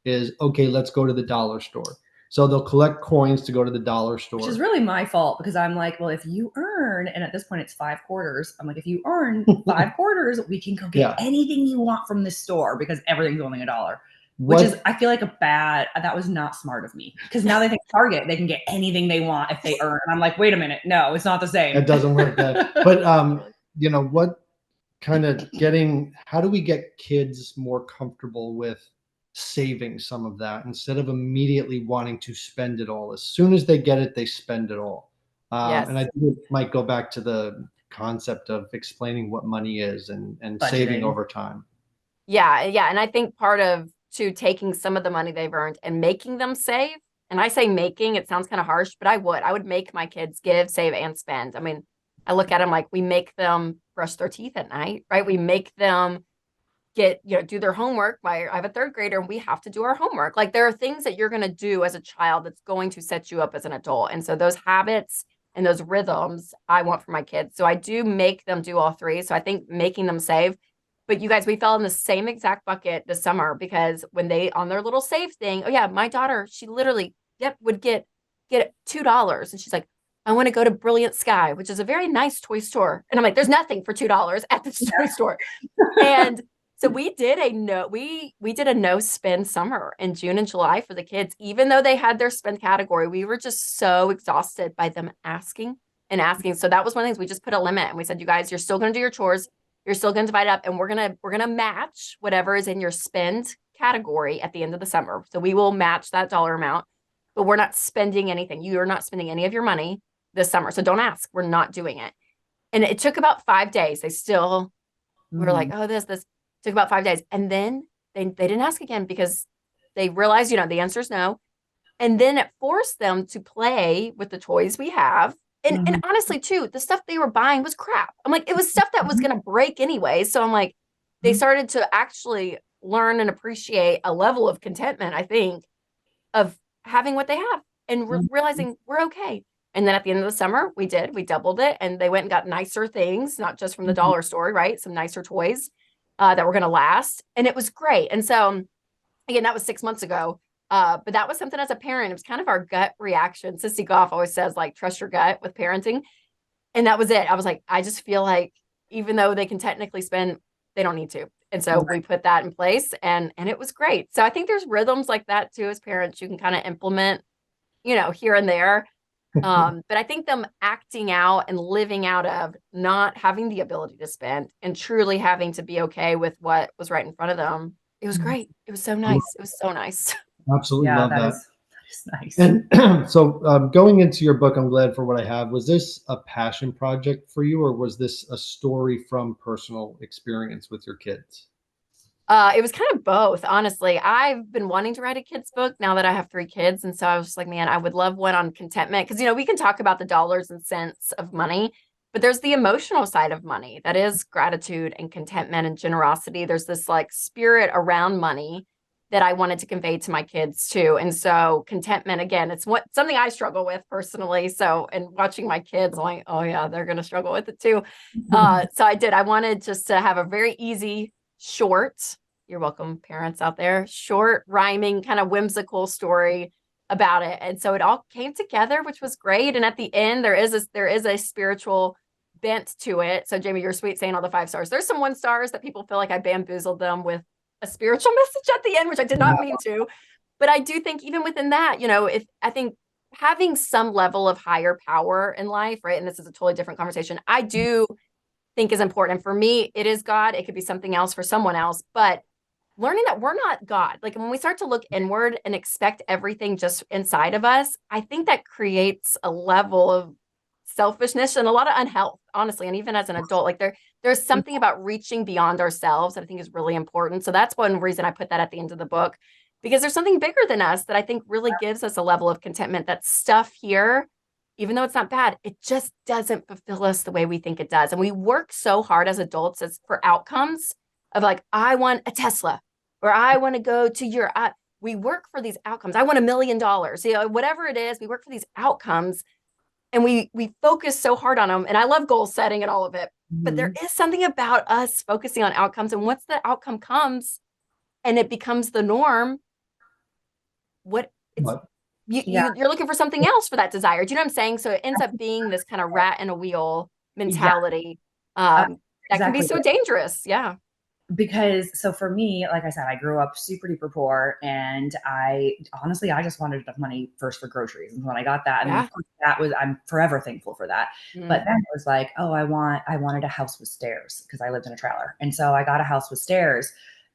is, okay, let's go to the dollar store. So they'll collect coins to go to the dollar store. Which is really my fault, because I'm like, well, if you earn, and at this point it's 5 quarters, I'm like, if you earn 5 quarters, we can go get anything you want from this store because everything's only $1. Which is, I feel like that was not smart of me, because now they think Target, they can get anything they want if they earn. And I'm like, wait a minute, no, it's not the same. It doesn't work that. But what kind of how do we get kids more comfortable with saving some of that instead of immediately wanting to spend it all? As soon as they get it, they spend it all. Yes. And I think it might go back to the concept of explaining what money is and saving over time. Yeah. And I think part of taking some of the money they've earned and making them save. And I say making, it sounds kind of harsh, but I would make my kids give, save, and spend. I mean, I look at them like, we make them brush their teeth at night, right? We make them do their homework. I have a 3rd grader and we have to do our homework. Like, there are things that you're going to do as a child that's going to set you up as an adult. And so those habits and those rhythms I want for my kids. So I do make them do all 3. So I think making them save. But you guys, we fell in the same exact bucket this summer, because when they, on their little save thing, my daughter, she literally would get $2. And she's like, I want to go to Brilliant Sky, which is a very nice toy store. And I'm like, there's nothing for $2 at this toy store. And so we did a no spend summer in June and July for the kids. Even though they had their spend category, we were just so exhausted by them asking and asking. So that was one of the things. We just put a limit, and we said, you guys, you're still going to do your chores. You're still going to divide up, and we're going to match whatever is in your spend category at the end of the summer. So we will match that dollar amount, but we're not spending anything. You are not spending any of your money this summer. So don't ask. We're not doing it. And it took about 5 days. They still were like, oh, this took about 5 days. And then they didn't ask again, because they realized, the answer is no. And then it forced them to play with the toys we have. And honestly, too, the stuff they were buying was crap. I'm like, it was stuff that was going to break anyway. So I'm like, they started to actually learn and appreciate a level of contentment, I think, of having what they have and realizing we're okay. And then at the end of the summer, we doubled it, and they went and got nicer things, not just from the dollar store, right? Some nicer toys that were going to last. And it was great. And so, again, that was 6 months ago. But that was something as a parent, it was kind of our gut reaction. Sissy Goff always says, like, trust your gut with parenting. And that was it. I was like, I just feel like even though they can technically spend, they don't need to. And so we put that in place, and it was great. So I think there's rhythms like that too, as parents, you can kind of implement, here and there. But I think them acting out and living out of not having the ability to spend and truly having to be okay with what was right in front of them. It was great. It was so nice. It was so nice. Absolutely love that. That is nice. And so going into your book, I'm glad for what I have. Was this a passion project for you, or was this a story from personal experience with your kids? It was kind of both, honestly. I've been wanting to write a kid's book now that I have 3 kids. And so I was just like, man, I would love one on contentment. Because, we can talk about the dollars and cents of money, but there's the emotional side of money. That is gratitude and contentment and generosity. There's this like spirit around money that I wanted to convey to my kids too. And so contentment, again, it's something I struggle with personally. So, and watching my kids, I'm like, oh yeah, they're going to struggle with it too. So I wanted just to have a very easy, short, you're welcome, parents out there, short, rhyming, kind of whimsical story about it. And so it all came together, which was great. And at the end, there is a spiritual bent to it. So Jamie, you're sweet saying all the 5 stars. There's some 1 stars that people feel like I bamboozled them with a spiritual message at the end, which I did not mean to. But I do think even within that, I think having some level of higher power in life, right? And this is a totally different conversation, I do think is important. And for me, it is God. It could be something else for someone else, but learning that we're not God. Like when we start to look inward and expect everything just inside of us, I think that creates a level of selfishness and a lot of unhealth, honestly. And even as an adult, like there's something about reaching beyond ourselves that I think is really important. So that's one reason I put that at the end of the book, because there's something bigger than us that I think really gives us a level of contentment. That stuff here, even though it's not bad, it just doesn't fulfill us the way we think it does. And we work so hard as adults for outcomes of like, I want a Tesla, or I want to go to Europe. We work for these outcomes. I want $1 million, whatever it is, we work for these outcomes and we focus so hard on them. And I love goal setting and all of it, but there is something about us focusing on outcomes. And once the outcome comes and it becomes the norm, you're looking for something else for that desire. Do you know what I'm saying? So it ends up being this kind of rat in a wheel mentality. That can be Exactly. so dangerous. Yeah. Because so for me, like I said, I grew up super duper poor, and I honestly just wanted enough money first for groceries. And when I got that, I mean, of course, I'm forever thankful for that. But then it was like, oh, I wanted a house with stairs because I lived in a trailer, and so I got a house with stairs.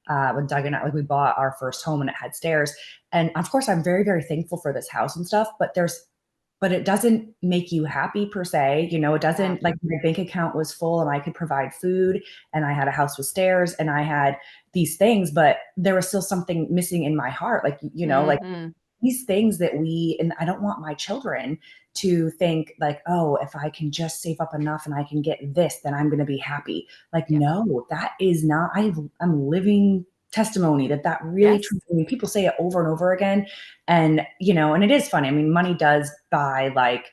When Doug and I, like, we bought our first home and it had stairs, and of course, I'm very very thankful for this house and stuff. But it doesn't make you happy per se. You know, it doesn't, like, my bank account was full and I could provide food and I had a house with stairs and I had these things, but there was still something missing in my heart. Like, you know, like these things that and I don't want my children to think like, oh, if I can just save up enough and I can get this, then I'm going to be happy. Like, no, that is not, I'm living testimony that really true. I mean, people say it over and over again, and you know, and it is funny. I mean, money does buy like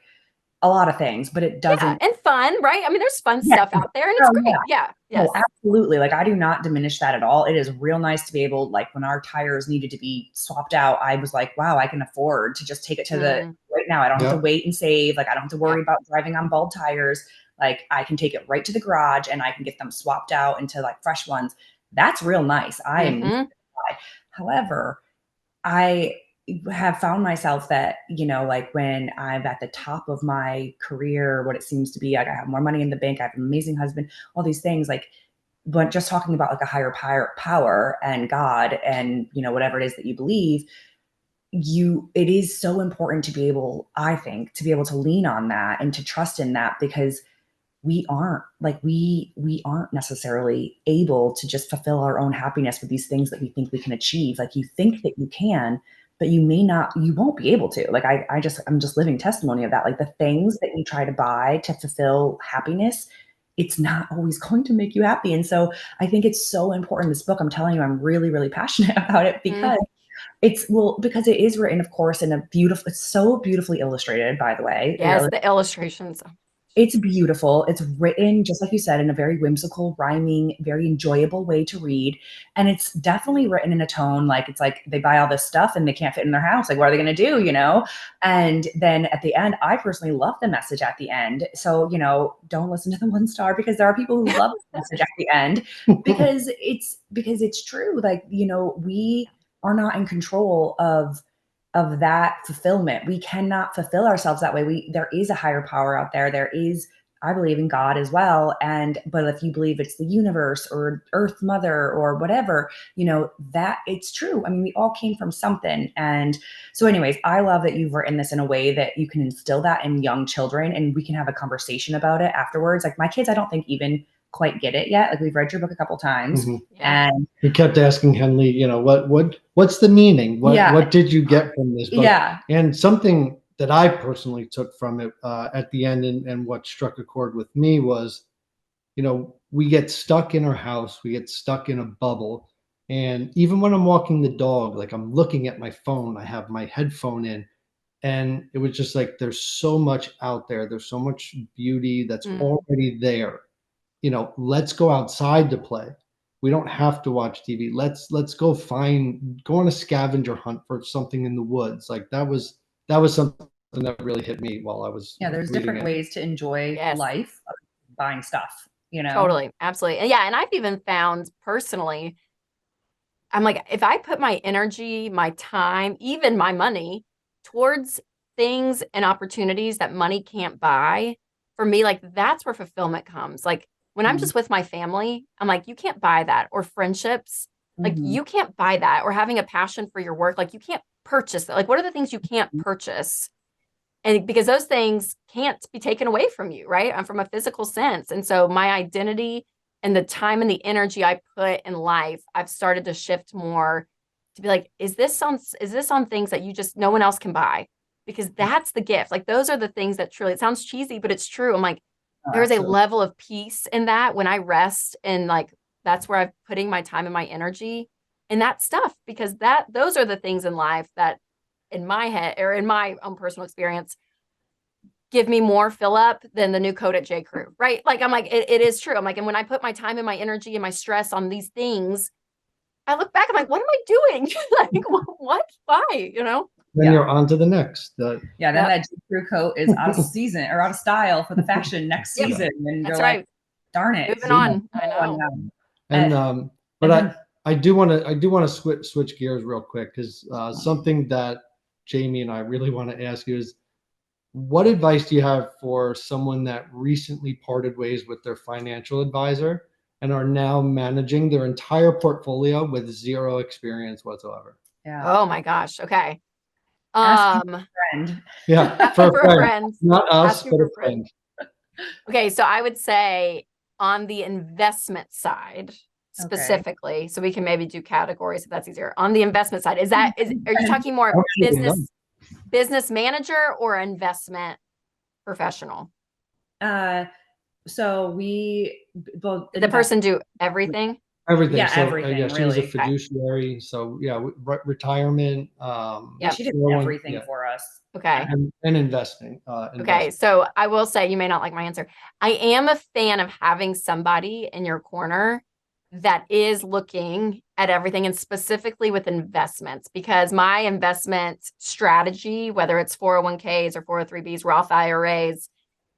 a lot of things, but it doesn't. And fun, right? I mean, there's fun stuff out there, and it's great. Yeah. Yes. Oh, absolutely. Like, I do not diminish that at all. It is real nice to be able, like, when our tires needed to be swapped out, I was like, wow, I can afford to just take it to the right now. I don't have to wait and save. Like, I don't have to worry about driving on bald tires. Like, I can take it right to the garage and I can get them swapped out into like fresh ones. That's real nice. I am. However, I have found myself that, you know, like when I'm at the top of my career, what it seems to be, like, I have more money in the bank, I have an amazing husband, all these things, like, but just talking about like a higher power and God and, you know, whatever it is that you believe, it is so important to be able, I think, to be able to lean on that and to trust in that, because we aren't necessarily able to just fulfill our own happiness with these things that we think we can achieve. Like, you think that you can, but you won't be able to. Like, I'm just living testimony of that. Like, the things that you try to buy to fulfill happiness, it's not always going to make you happy. And so I think it's so important. This book, I'm telling you, I'm really, really passionate about it because because it is written, of course, in it's so beautifully illustrated, by the way. Yes, the illustrations. It's beautiful. It's written, just like you said, in a very whimsical, rhyming, very enjoyable way to read. And it's definitely written in a tone like, it's like they buy all this stuff and they can't fit in their house. Like, what are they going to do, you know? And then at the end, I personally love the message at the end. So, you know, don't listen to the 1 star, because there are people who love the message at the end because it's true. Like, you know, we are not in control of that fulfillment. We cannot fulfill ourselves that way. There is a higher power out there. There is, I believe in God as well. But if you believe it's the universe or Earth Mother or whatever, you know, that it's true. I mean, we all came from something. And so anyways, I love that you've written this in a way that you can instill that in young children and we can have a conversation about it afterwards. Like, my kids, I don't think even quite get it yet. Like, we've read your book a couple times, and we kept asking Henley, you know, what's the meaning? What did you get from this book? Yeah. And something that I personally took from it at the end, and what struck a chord with me was, you know, we get stuck in our house, we get stuck in a bubble, and even when I'm walking the dog, like, I'm looking at my phone, I have my headphone in, and it was just like, there's so much out there, there's so much beauty that's already there. You know, let's go outside to play. We don't have to watch TV. Let's go on a scavenger hunt for something in the woods. Like, that was something that really hit me while I was there's different ways to enjoy life, buying stuff, you know. Totally, absolutely. And I've even found personally, I'm like, if I put my energy, my time, even my money towards things and opportunities that money can't buy, for me, like, that's where fulfillment comes. Like, when I'm just with my family, I'm like, you can't buy that. Or friendships, like, you can't buy that. Or having a passion for your work, like, you can't purchase that. Like, what are the things you can't purchase? And because those things can't be taken away from you, right? I'm from a physical sense. And so my identity and the time and the energy I put in life, I've started to shift more to be like, is this on things that no one else can buy? Because that's the gift. Like, those are the things that truly, it sounds cheesy, but it's true. I'm like, there's a level of peace in that when I rest, and like, that's where I'm putting my time and my energy in that stuff, because those are the things in life that, in my head or in my own personal experience, give me more fill up than the new coat at J. Crew, right? Like, I'm like, it is true. I'm like, and when I put my time and my energy and my stress on these things, I look back, I'm like, what am I doing? Like, what? Why? You know? then you're on to the next. Then that J.Crew coat is out of season or out of style for the fashion next season. And That's you're like, darn it. Moving on. I know. And but I do want to switch gears real quick, because something that Jamie and I really want to ask you is, what advice do you have for someone that recently parted ways with their financial advisor and are now managing their entire portfolio with zero experience whatsoever? Yeah. Oh my gosh. Okay. Ask for a friend. Yeah, for a friend. Not us, but a friend. Okay, so I would say on the investment side specifically, so we can maybe do categories if that's easier. On the investment side, are you talking more business manager or investment professional? So we both. Did the person do everything? Everything. Yeah, so, everything. Yeah, she really. was a fiduciary. So yeah, retirement. She did everything for us. Okay. And investing. Okay. So I will say, you may not like my answer. I am a fan of having somebody in your corner that is looking at everything, and specifically with investments, because my investment strategy, whether it's 401ks or 403bs, Roth IRAs,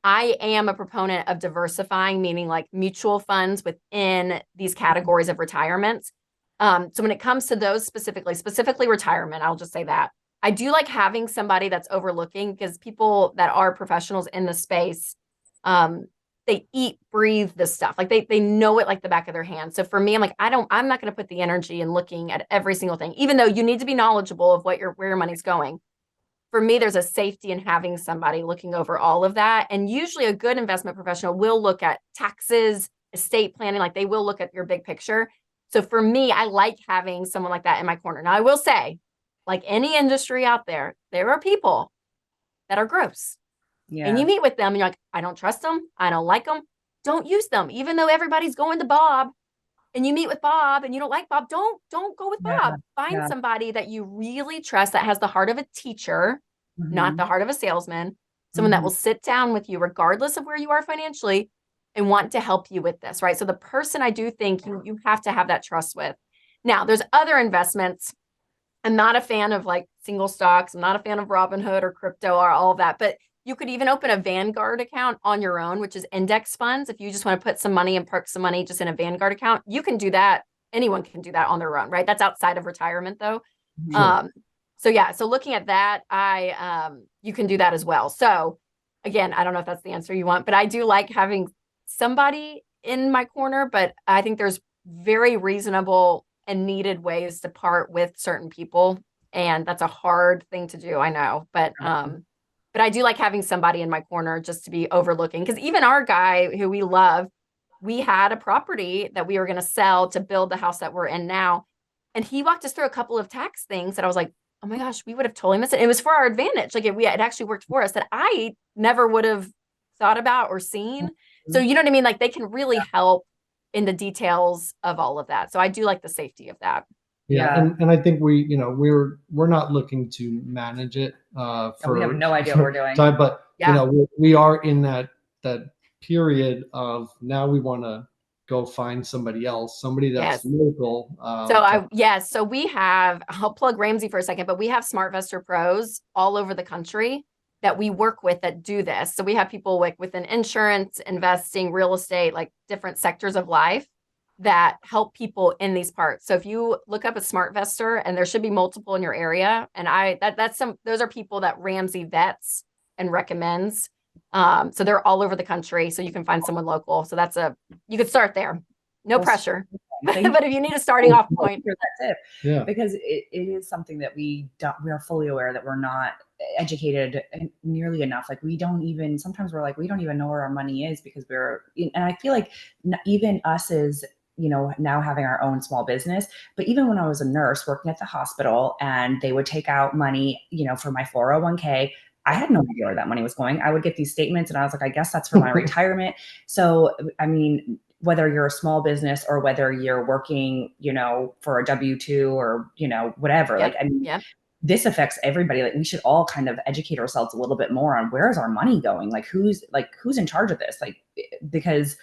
I am a proponent of diversifying, meaning like mutual funds within these categories of retirement. So when it comes to those specifically retirement, I'll just say that I do like having somebody that's overlooking, because people that are professionals in the space, they eat, breathe this stuff. Like they know it like the back of their hand. So for me, I'm like, I'm not going to put the energy in looking at every single thing, even though you need to be knowledgeable of where your money's going. For me, there's a safety in having somebody looking over all of that. And usually a good investment professional will look at taxes, estate planning, like they will look at your big picture. So for me, I like having someone like that in my corner. Now, I will say, like any industry out there are people that are gross. Yeah. And you meet with them and you're like, I don't trust them. I don't like them. Don't use them. Even though everybody's going to Bob, and you meet with Bob and you don't like Bob, don't go with Bob. Find somebody that you really trust, that has the heart of a teacher, not the heart of a salesman, someone that will sit down with you regardless of where you are financially and want to help you with this, right? So the person I do think you have to have that trust with. Now, there's other investments. I'm not a fan of like single stocks. I'm not a fan of Robinhood or crypto or all of that, but you could even open a Vanguard account on your own, which is index funds. If you just want to put some money and park some money just in a Vanguard account, you can do that. Anyone can do that on their own, right? That's outside of retirement though. Sure. So looking at that, you can do that as well. So again, I don't know if that's the answer you want, but I do like having somebody in my corner, but I think there's very reasonable and needed ways to part with certain people. And that's a hard thing to do, I know, but I do like having somebody in my corner just to be overlooking, because even our guy who we love, we had a property that we were going to sell to build the house that we're in now. And he walked us through a couple of tax things that I was like, oh my gosh, we would have totally missed it. It was for our advantage. Like it actually worked for us that I never would have thought about or seen. So you know what I mean? Like they can really help in the details of all of that. So I do like the safety of that. Yeah. And I think we're not looking to manage it. We have no idea what we're doing. But we are in that period of now we want to go find somebody else, somebody that's local. So we have, I'll plug Ramsey for a second, but we have SmartVestor pros all over the country that we work with that do this. So we have people within insurance, investing, real estate, like different sectors of life that help people in these parts. So if you look up a SmartVestor, and there should be multiple in your area, and those are people that Ramsey vets and recommends. So they're all over the country, so you can find someone local. So you could start there. No pressure. But if you need a starting off point, that's it. Because it is something that we are fully aware that we're not educated nearly enough. Like sometimes we're like, we don't even know where our money is, because and I feel like even us as, now having our own small business, but even when I was a nurse working at the hospital and they would take out money, for my 401k, I had no idea where that money was going. I would get these statements and I was like, I guess that's for my retirement. So, I mean, whether you're a small business or whether you're working, for a W-2 or, whatever, this affects everybody. Like we should all kind of educate ourselves a little bit more on where is our money going? Like who's in charge of this? Like, because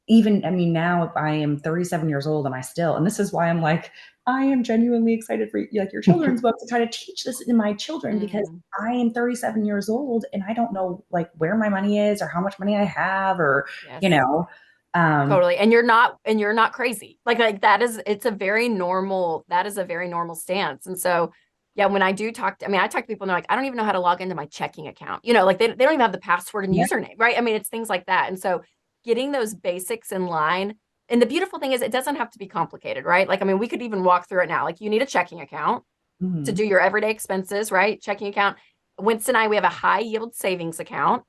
now I am 37 years old and this is why I'm like, I am genuinely excited for like your children's book to try to teach this to my children because I am 37 years old and I don't know like where my money is or how much money I have or, you know, totally. And you're not crazy. Like it's a very normal, that is a very normal stance. And so, yeah, when I do talk to, I talk to people and they're like, I don't even know how to log into my checking account. You know, like they don't even have the password and username, right? I mean, it's things like that. And so getting those basics in line. And the beautiful thing is it doesn't have to be complicated, right? Like, I mean, we could even walk through it now. Like you need a checking account to do your everyday expenses, right? Checking account. Winston and I, we have a high yield savings account.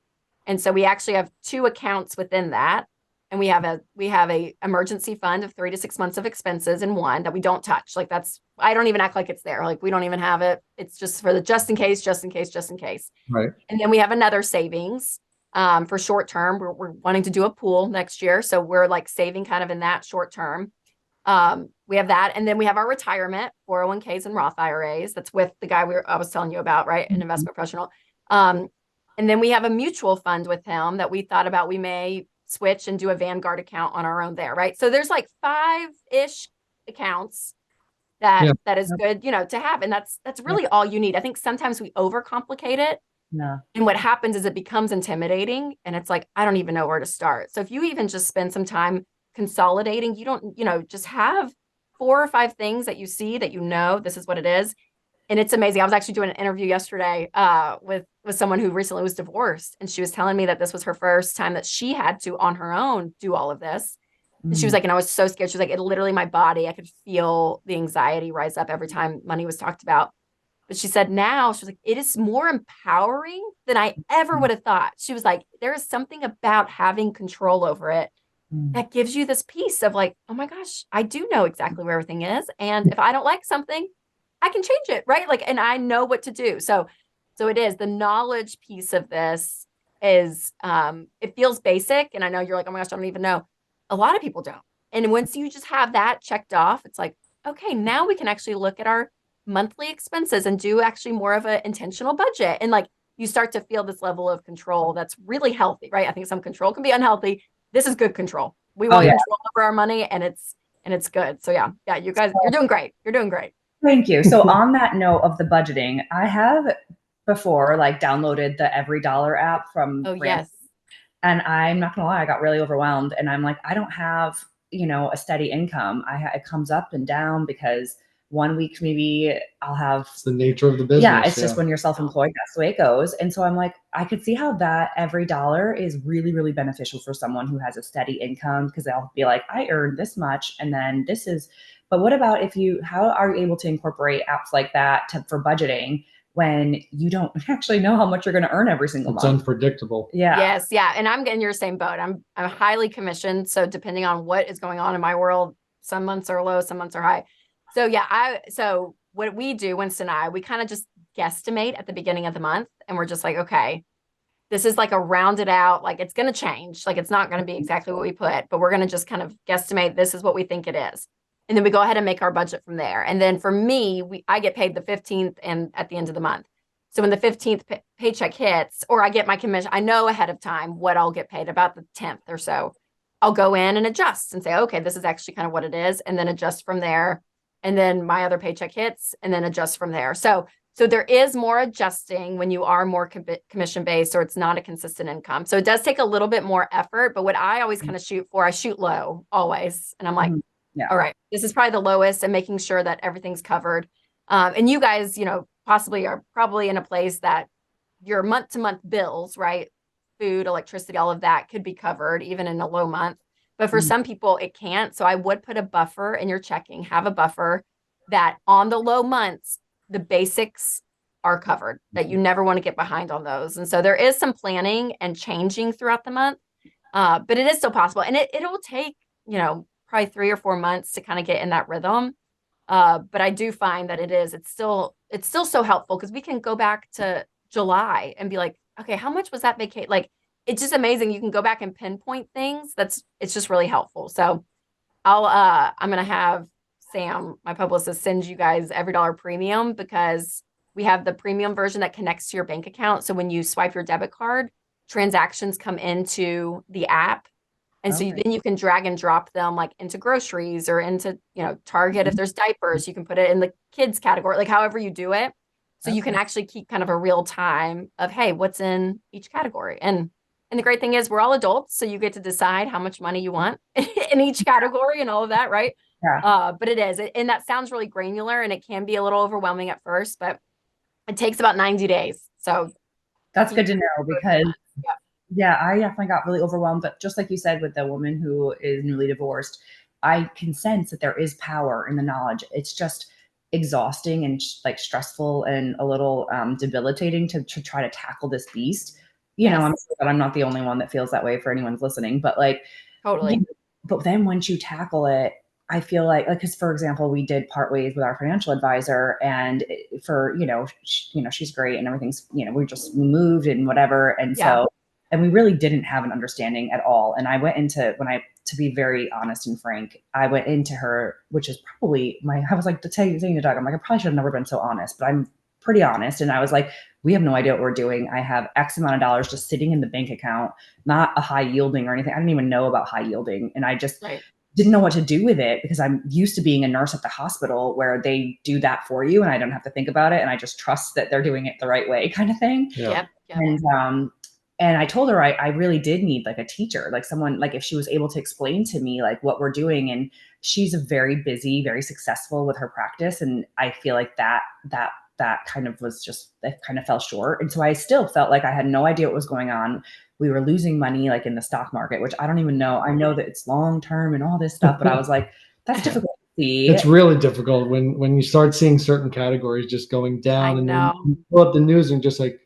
And so we actually have 2 accounts within that. And we have a emergency fund of 3 to 6 months of expenses in one that we don't touch. Like I don't even act like it's there. Like we don't even have it. It's just for the just in case. Right. And then we have another savings for short term. We're wanting to do a pool next year. So we're like saving kind of in that short term. We have that. And then we have our retirement, 401ks and Roth IRAs. That's with the guy I was telling you about, right? An investment professional. And then we have a mutual fund with him that we thought about. We may switch and do a Vanguard account on our own there, right? So there's like 5-ish accounts that is good, to have. And that's really all you need. I think sometimes we overcomplicate it. No. And what happens is it becomes intimidating and it's like, I don't even know where to start. So if you even just spend some time consolidating, you don't, just have 4 or 5 things that you see that this is what it is. And it's amazing. I was actually doing an interview yesterday with someone who recently was divorced. And she was telling me that this was her first time that she had to, on her own, do all of this. And she was like, and I was so scared. She was like, it literally, my body, I could feel the anxiety rise up every time money was talked about. But she said now, she was like, it is more empowering than I ever would have thought. She was like, there is something about having control over it that gives you this piece of like, oh my gosh, I do know exactly where everything is. And if I don't like something, I can change it, right? Like, and I know what to do. So it is the knowledge piece of this is, it feels basic. And I know you're like, oh my gosh, I don't even know. A lot of people don't. And once you just have that checked off, it's like, okay, now we can actually look at our monthly expenses and do actually more of an intentional budget. And like, you start to feel this level of control that's really healthy, right? I think some control can be unhealthy. This is good control. We want control over our money and it's good. So yeah, you guys, you're doing great. You're doing great. Thank you. So on that note of the budgeting, I have before like downloaded the Every Dollar app from yes. And I'm not gonna lie, I got really overwhelmed and I'm like, I don't have, a steady income. It comes up and down because one week maybe I'll have. It's the nature of the business. Yeah, it's just when you're self-employed, that's the way it goes. And so I'm like, I could see how that every dollar is really, really beneficial for someone who has a steady income because they'll be like, I earned this much and then this is. But what about how are you able to incorporate apps like that for budgeting when you don't actually know how much you're going to earn every single month? It's unpredictable. Yeah. Yes. Yeah. And I'm in your same boat. I'm highly commissioned. So depending on what is going on in my world, some months are low, some months are high. So yeah, so what we do, Winston and I, we kind of just guesstimate at the beginning of the month. And we're just like, okay, this is like a rounded out, like it's going to change. Like it's not going to be exactly what we put, but we're going to just kind of guesstimate. This is what we think it is. And then we go ahead and make our budget from there. And then for me, I get paid the 15th and at the end of the month. So when the 15th paycheck hits, or I get my commission, I know ahead of time what I'll get paid about the 10th or so. I'll go in and adjust and say, okay, this is actually kind of what it is. And then adjust from there. And then my other paycheck hits and then adjust from there. So there is more adjusting when you are more commission based or it's not a consistent income. So it does take a little bit more effort. But what I always kind of shoot for, I shoot low always. And I'm like, all right, this is probably the lowest and making sure that everything's covered. And you guys, possibly are probably in a place that your month to month bills, right? Food, electricity, all of that could be covered even in a low month. But for some people it can't. So I would put a buffer in your checking, have a buffer that on the low months, the basics are covered, that you never want to get behind on those. And so there is some planning and changing throughout the month. But it is still possible. And it'll take, probably 3 or 4 months to kind of get in that rhythm. But I do find that it's still so helpful because we can go back to July and be like, okay, how much was that vacation? Like, it's just amazing. You can go back and pinpoint things. It's just really helpful. So I'm going to have Sam, my publicist, send you guys Every Dollar Premium because we have the premium version that connects to your bank account. So when you swipe your debit card, transactions come into the app And so Okay. then you can drag and drop them like into groceries or into, Target. If there's diapers, you can put it in the kids category, like however you do it. So you can actually keep kind of a real time of, hey, what's in each category. And the great thing is we're all adults, so you get to decide how much money you want in each category and all of that, right? Yeah. But it is, and that sounds really granular and it can be a little overwhelming at first, but it takes about 90 days. So That's good to know because Yeah. yeah, I definitely got really overwhelmed. But just like you said, with the woman who is newly divorced, I can sense that there is power in the knowledge. It's just exhausting and like stressful and a little debilitating to try to tackle this beast. Yes. I'm sure that I'm not the only one that feels that way for anyone's listening, but like, Totally. But then once you tackle it, I feel like, because for example, we did part ways with our financial advisor, and for she's great and everything's we just moved and whatever, and Yeah. so and we really didn't have an understanding at all. And I went into to be very honest and frank, I went into her, which is probably I was like, to tell you the dog, I'm like, I probably should have never been so honest, but I'm pretty honest. And I was like, we have no idea what we're doing. I have X amount of dollars just sitting in the bank account, not a high yielding or anything. I didn't even know about high yielding. And I just didn't know what to do with it because I'm used to being a nurse at the hospital where they do that for you and I don't have to think about it. And I just trust that they're doing it the right way, kind of thing. Yep. And I told her I really did need like a teacher, like someone, like if she was able to explain to me like what we're doing. And she's a very busy, very successful with her practice. And I feel like that kind of was just, that kind of fell short. And so I still felt like I had no idea what was going on. We were losing money like in the stock market, which I don't even know. I know that it's long-term and all this stuff, but I was like, that's difficult to see. It's really difficult when you start seeing certain categories just going down, and then you pull up the news and just like,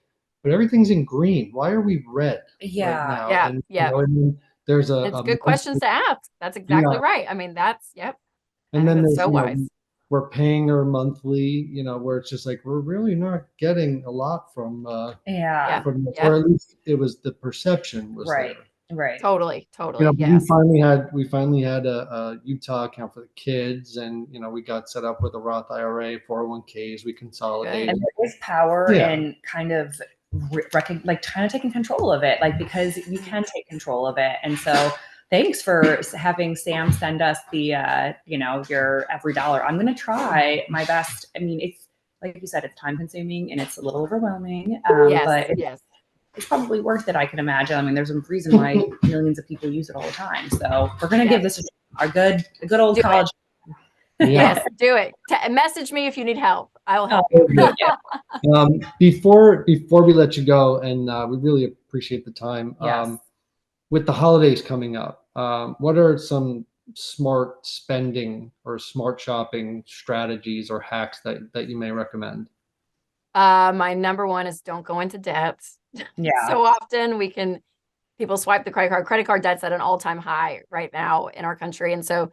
but everything's in green. Why are we red right now? Yeah. And, Yeah. and there's It's good questions to ask. That's exactly right. I mean, that's, And then there's, so wise. we're paying her monthly, where it's just like, we're really not getting a lot from, or at least it was the perception was right. there. Right. Totally. Yes. We finally had a Utah account for the kids, and we got set up with a Roth IRA, 401ks. We consolidated. And there is power in kind of like kind of taking control of it, like because you can take control of it. And so thanks for having Sam send us the your every dollar. I'm going to try my best. I mean, it's like you said, it's time consuming and it's a little overwhelming. But it's probably worth it, I can imagine. I mean, there's a reason why millions of people use it all the time. So we're going to give this a good old do college. Yes, do it. Message me if you need help. I'll help you. Before we let you go, and we really appreciate the time. With the holidays coming up, what are some smart spending or smart shopping strategies or hacks that you may recommend? My number one is don't go into debt. So often people swipe the credit card debt's at an all-time high right now in our country. And so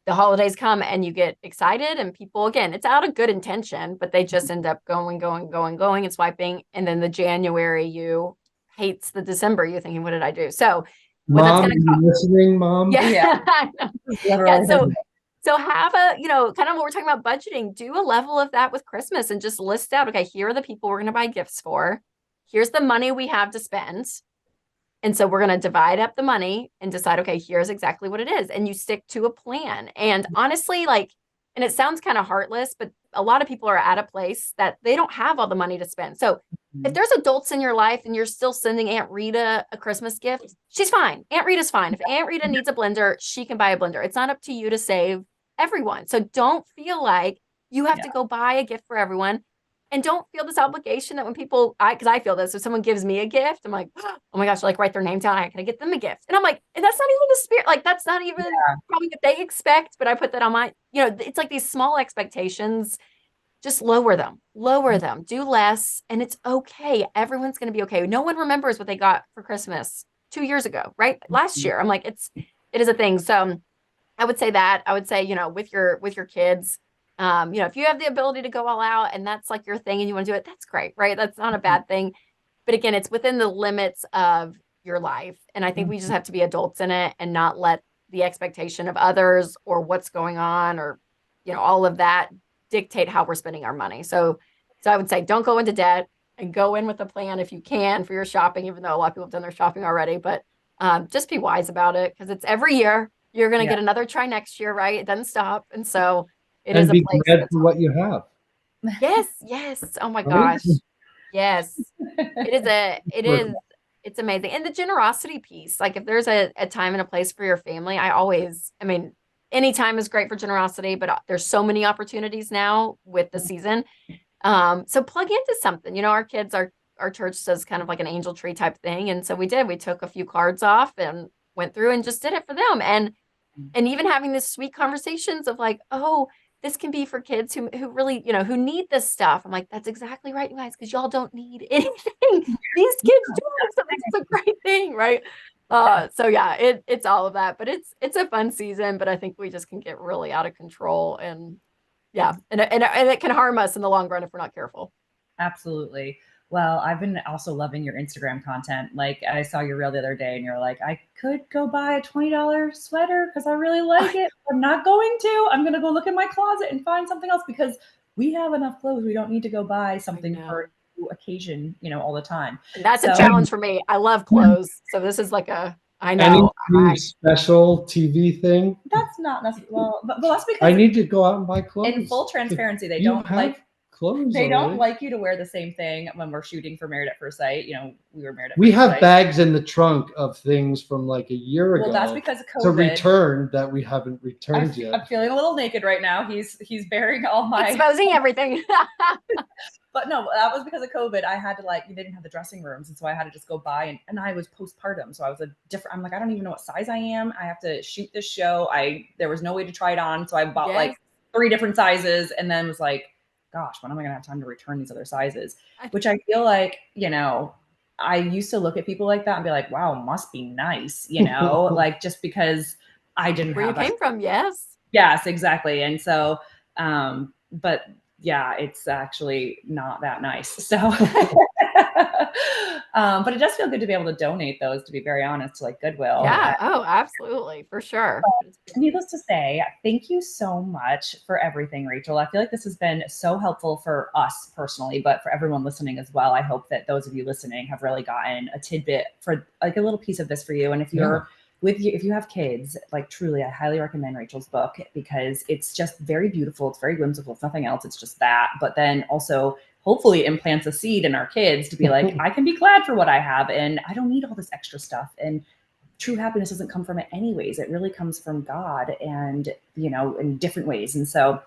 the holidays come and you get excited, and people, again, it's out of good intention, but they just end up going and swiping. And then the January you hates the December. You're thinking, what did I do? So Mom, are you listening, Mom? So have a, kind of what we're talking about budgeting, do a level of that with Christmas and just list out, okay, here are the people we're going to buy gifts for. Here's the money we have to spend. And so we're going to divide up the money and decide, okay, here's exactly what it is. And you stick to a plan. And honestly, and it sounds kind of heartless, but a lot of people are at a place that they don't have all the money to spend. So if there's adults in your life and you're still sending Aunt Rita a Christmas gift, she's fine. Aunt Rita's fine. If Aunt Rita needs a blender, she can buy a blender. It's not up to you to save everyone. So don't feel like you have to go buy a gift for everyone. And don't feel this obligation that when people, because I feel this, if someone gives me a gift, I'm like, oh my gosh, write their name down. Can I get them a gift? And I'm like, and that's not even the spirit. That's not even probably what they expect, but I put that on my, it's like these small expectations, just lower them, do less. And it's okay. Everyone's going to be okay. No one remembers what they got for Christmas 2 years ago, right? Last year. I'm like, it is a thing. So I would say that. I would say, with your kids, if you have the ability to go all out and that's like your thing and you want to do it, that's great, right? That's not a bad thing. But again, it's within the limits of your life. And I think we just have to be adults in it and not let the expectation of others or what's going on or, all of that dictate how we're spending our money. So I would say don't go into debt and go in with a plan if you can for your shopping, even though a lot of people have done their shopping already, but just be wise about it, because it's every year. You're going to Yeah. get another try next year, right? It doesn't stop. And so it And is a be place. glad for what you have. Yes, yes. Oh my Right? gosh. Yes. It's amazing. And the generosity piece, like if there's a time and a place for your family, I mean, any time is great for generosity, but there's so many opportunities now with the season. So plug into something. Our kids, our church does kind of like an angel tree type thing. And so we took a few cards off and went through and just did it for them. And even having this sweet conversations of like, oh, this can be for kids who really, who need this stuff. I'm like, that's exactly right, you guys, because y'all don't need anything. These kids do. So this is a great thing, right? So yeah, it's all of that, but it's a fun season, but I think we just can get really out of control, and yeah, and it can harm us in the long run if we're not careful. Absolutely. Well, I've been also loving your Instagram content. Like I saw your reel the other day and you're like, I could go buy a $20 sweater because I really like it. I'm not going to. I'm going to go look in my closet and find something else because we have enough clothes. We don't need to go buy something for occasion, all the time. And that's a challenge for me. I love clothes. So this is like I know. Any special TV thing? That's not necessarily, well, but that's because I need to go out and buy clothes. In full transparency, they don't like clothes. They don't like you to wear the same thing when we're shooting for Married at First Sight. We were married at We first have sight. bags in the trunk of things from like a year ago. Well, that's because of COVID. To return that we haven't returned yet. I'm feeling a little naked right now. He's bearing all my exposing everything. But no, that was because of COVID. I had to you didn't have the dressing rooms. And so I had to just go buy and I was postpartum. So I was I'm like, I don't even know what size I am. I have to shoot this show. There was no way to try it on. So I bought like 3 different sizes and then was like, gosh, when am I going to have time to return these other sizes? Which I feel like, I used to look at people like that and be like, wow, must be nice, like just because I didn't Where have you came from. Yes. Yes, exactly. And so, but yeah, it's actually not that nice. So, but it does feel good to be able to donate those, to be very honest, to like Goodwill. Yeah. Oh, absolutely. For sure. Needless to say, thank you so much for everything, Rachel. I feel like this has been so helpful for us personally, but for everyone listening as well. I hope that those of you listening have really gotten a tidbit for like a little piece of this for you. And if you're if you have kids, like truly, I highly recommend Rachel's book because it's just very beautiful. It's very whimsical. It's nothing else. It's just that. But then also hopefully implants a seed in our kids to be like, I can be glad for what I have and I don't need all this extra stuff. And true happiness doesn't come from it anyways. It really comes from God and, in different ways. And so,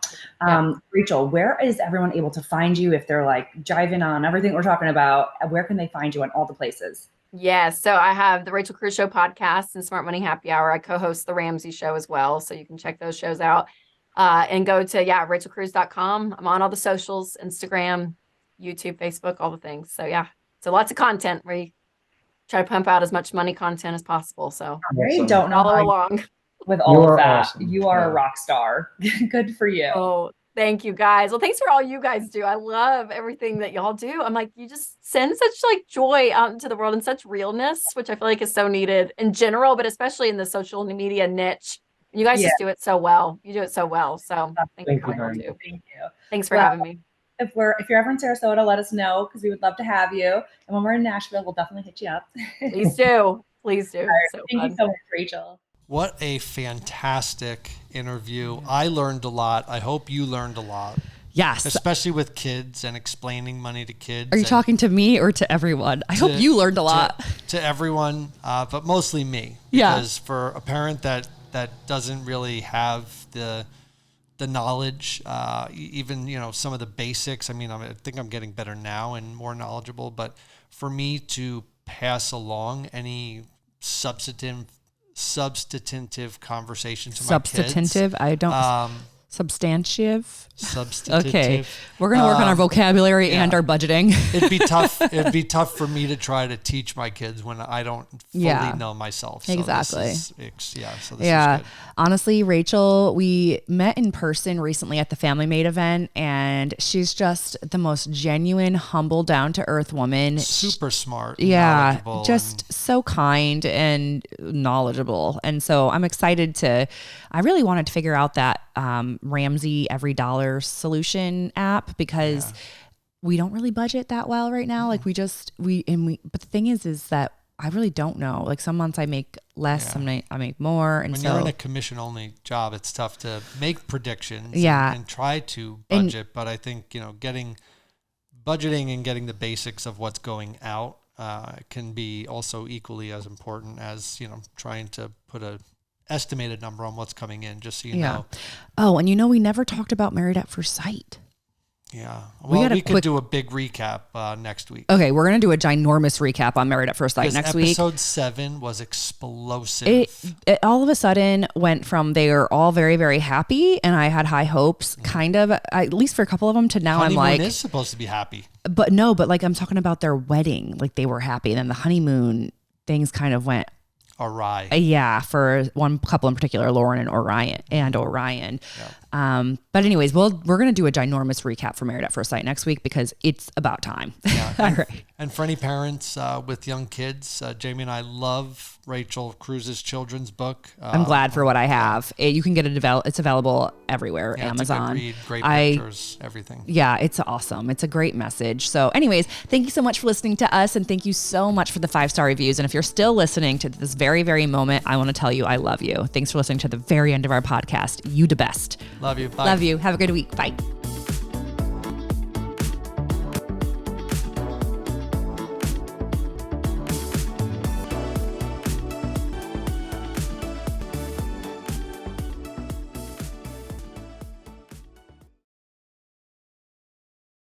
Rachel, where is everyone able to find you if they're like jiving on everything we're talking about? Where can they find you on all the places? Yes. So I have the Rachel Cruze Show podcast and Smart Money Happy Hour. I co-host the Ramsey Show as well. So you can check those shows out and go to, rachelcruze.com. I'm on all the socials, Instagram, YouTube, Facebook, all the things. So so lots of content where you try to pump out as much money content as possible. So I don't know follow along with all of that. Awesome. You are a rock star. Good for you. Oh, thank you guys. Well, thanks for all you guys do. I love everything that y'all do. I'm like, you just send such like joy out into the world and such realness, which I feel like is so needed in general, but especially in the social media niche. You guys just do it so well. You do it so well. So thank you. Thank you. Thanks for having me. If you're ever in Sarasota, let us know because we would love to have you. And when we're in Nashville, we'll definitely hit you up. Please do. Please do. Right. Thank you so much, Rachel. What a fantastic interview. I learned a lot. I hope you learned a lot. Yes. Especially with kids and explaining money to kids. Are you talking to me or to everyone? I hope you learned a lot. To everyone, but mostly me. Yeah. Because for a parent that doesn't really have the knowledge, even, some of the basics. I mean, I think I'm getting better now and more knowledgeable, but for me to pass along any substantive conversation to my kids. Substantive? I don't... Substantive. Okay, we're gonna work on our vocabulary and our budgeting. It'd be tough. It'd be tough for me to try to teach my kids when I don't fully know myself. So exactly. This is good. Honestly, Rachel, we met in person recently at the Family Made event, and she's just the most genuine, humble, down to earth woman. Super smart. Yeah, just so kind and knowledgeable. And so I'm excited I really wanted to figure out that Ramsey Every Dollar Solution app because we don't really budget that well right now. Like but the thing is that I really don't know. Like some months I make less, some night I make more. And when so you're in a commission only job, it's tough to make predictions and try to budget. But I think, getting budgeting and getting the basics of what's going out can be also equally as important as, trying to put a estimated number on what's coming in, just so you know. Oh, and we never talked about Married at First Sight. Yeah. Well, we could do a big recap next week. Okay, we're going to do a ginormous recap on Married at First Sight next week. Episode 7 was explosive. It all of a sudden went from they were all very, very happy and I had high hopes, kind of, at least for a couple of them, to now honeymoon I'm like... is supposed to be happy. But like I'm talking about their wedding. Like they were happy. And then the honeymoon things kind of went... awry. Yeah, for one couple in particular, Lauren and Orion. Yeah. But anyways, we're going to do a ginormous recap for Married at First Sight next week because it's about time. Yeah. All right. And for any parents with young kids, Jamie and I love Rachel Cruze's children's book. I'm glad for what I have. You can get it. It's available everywhere. Amazon. It's a good read, great pictures, everything. Yeah, it's awesome. It's a great message. So anyways, thank you so much for listening to us. And thank you so much for the 5-star reviews. And if you're still listening to this very, very moment, I want to tell you I love you. Thanks for listening to the very end of our podcast. You the best. Love you. Bye. Love you. Have a good week. Bye.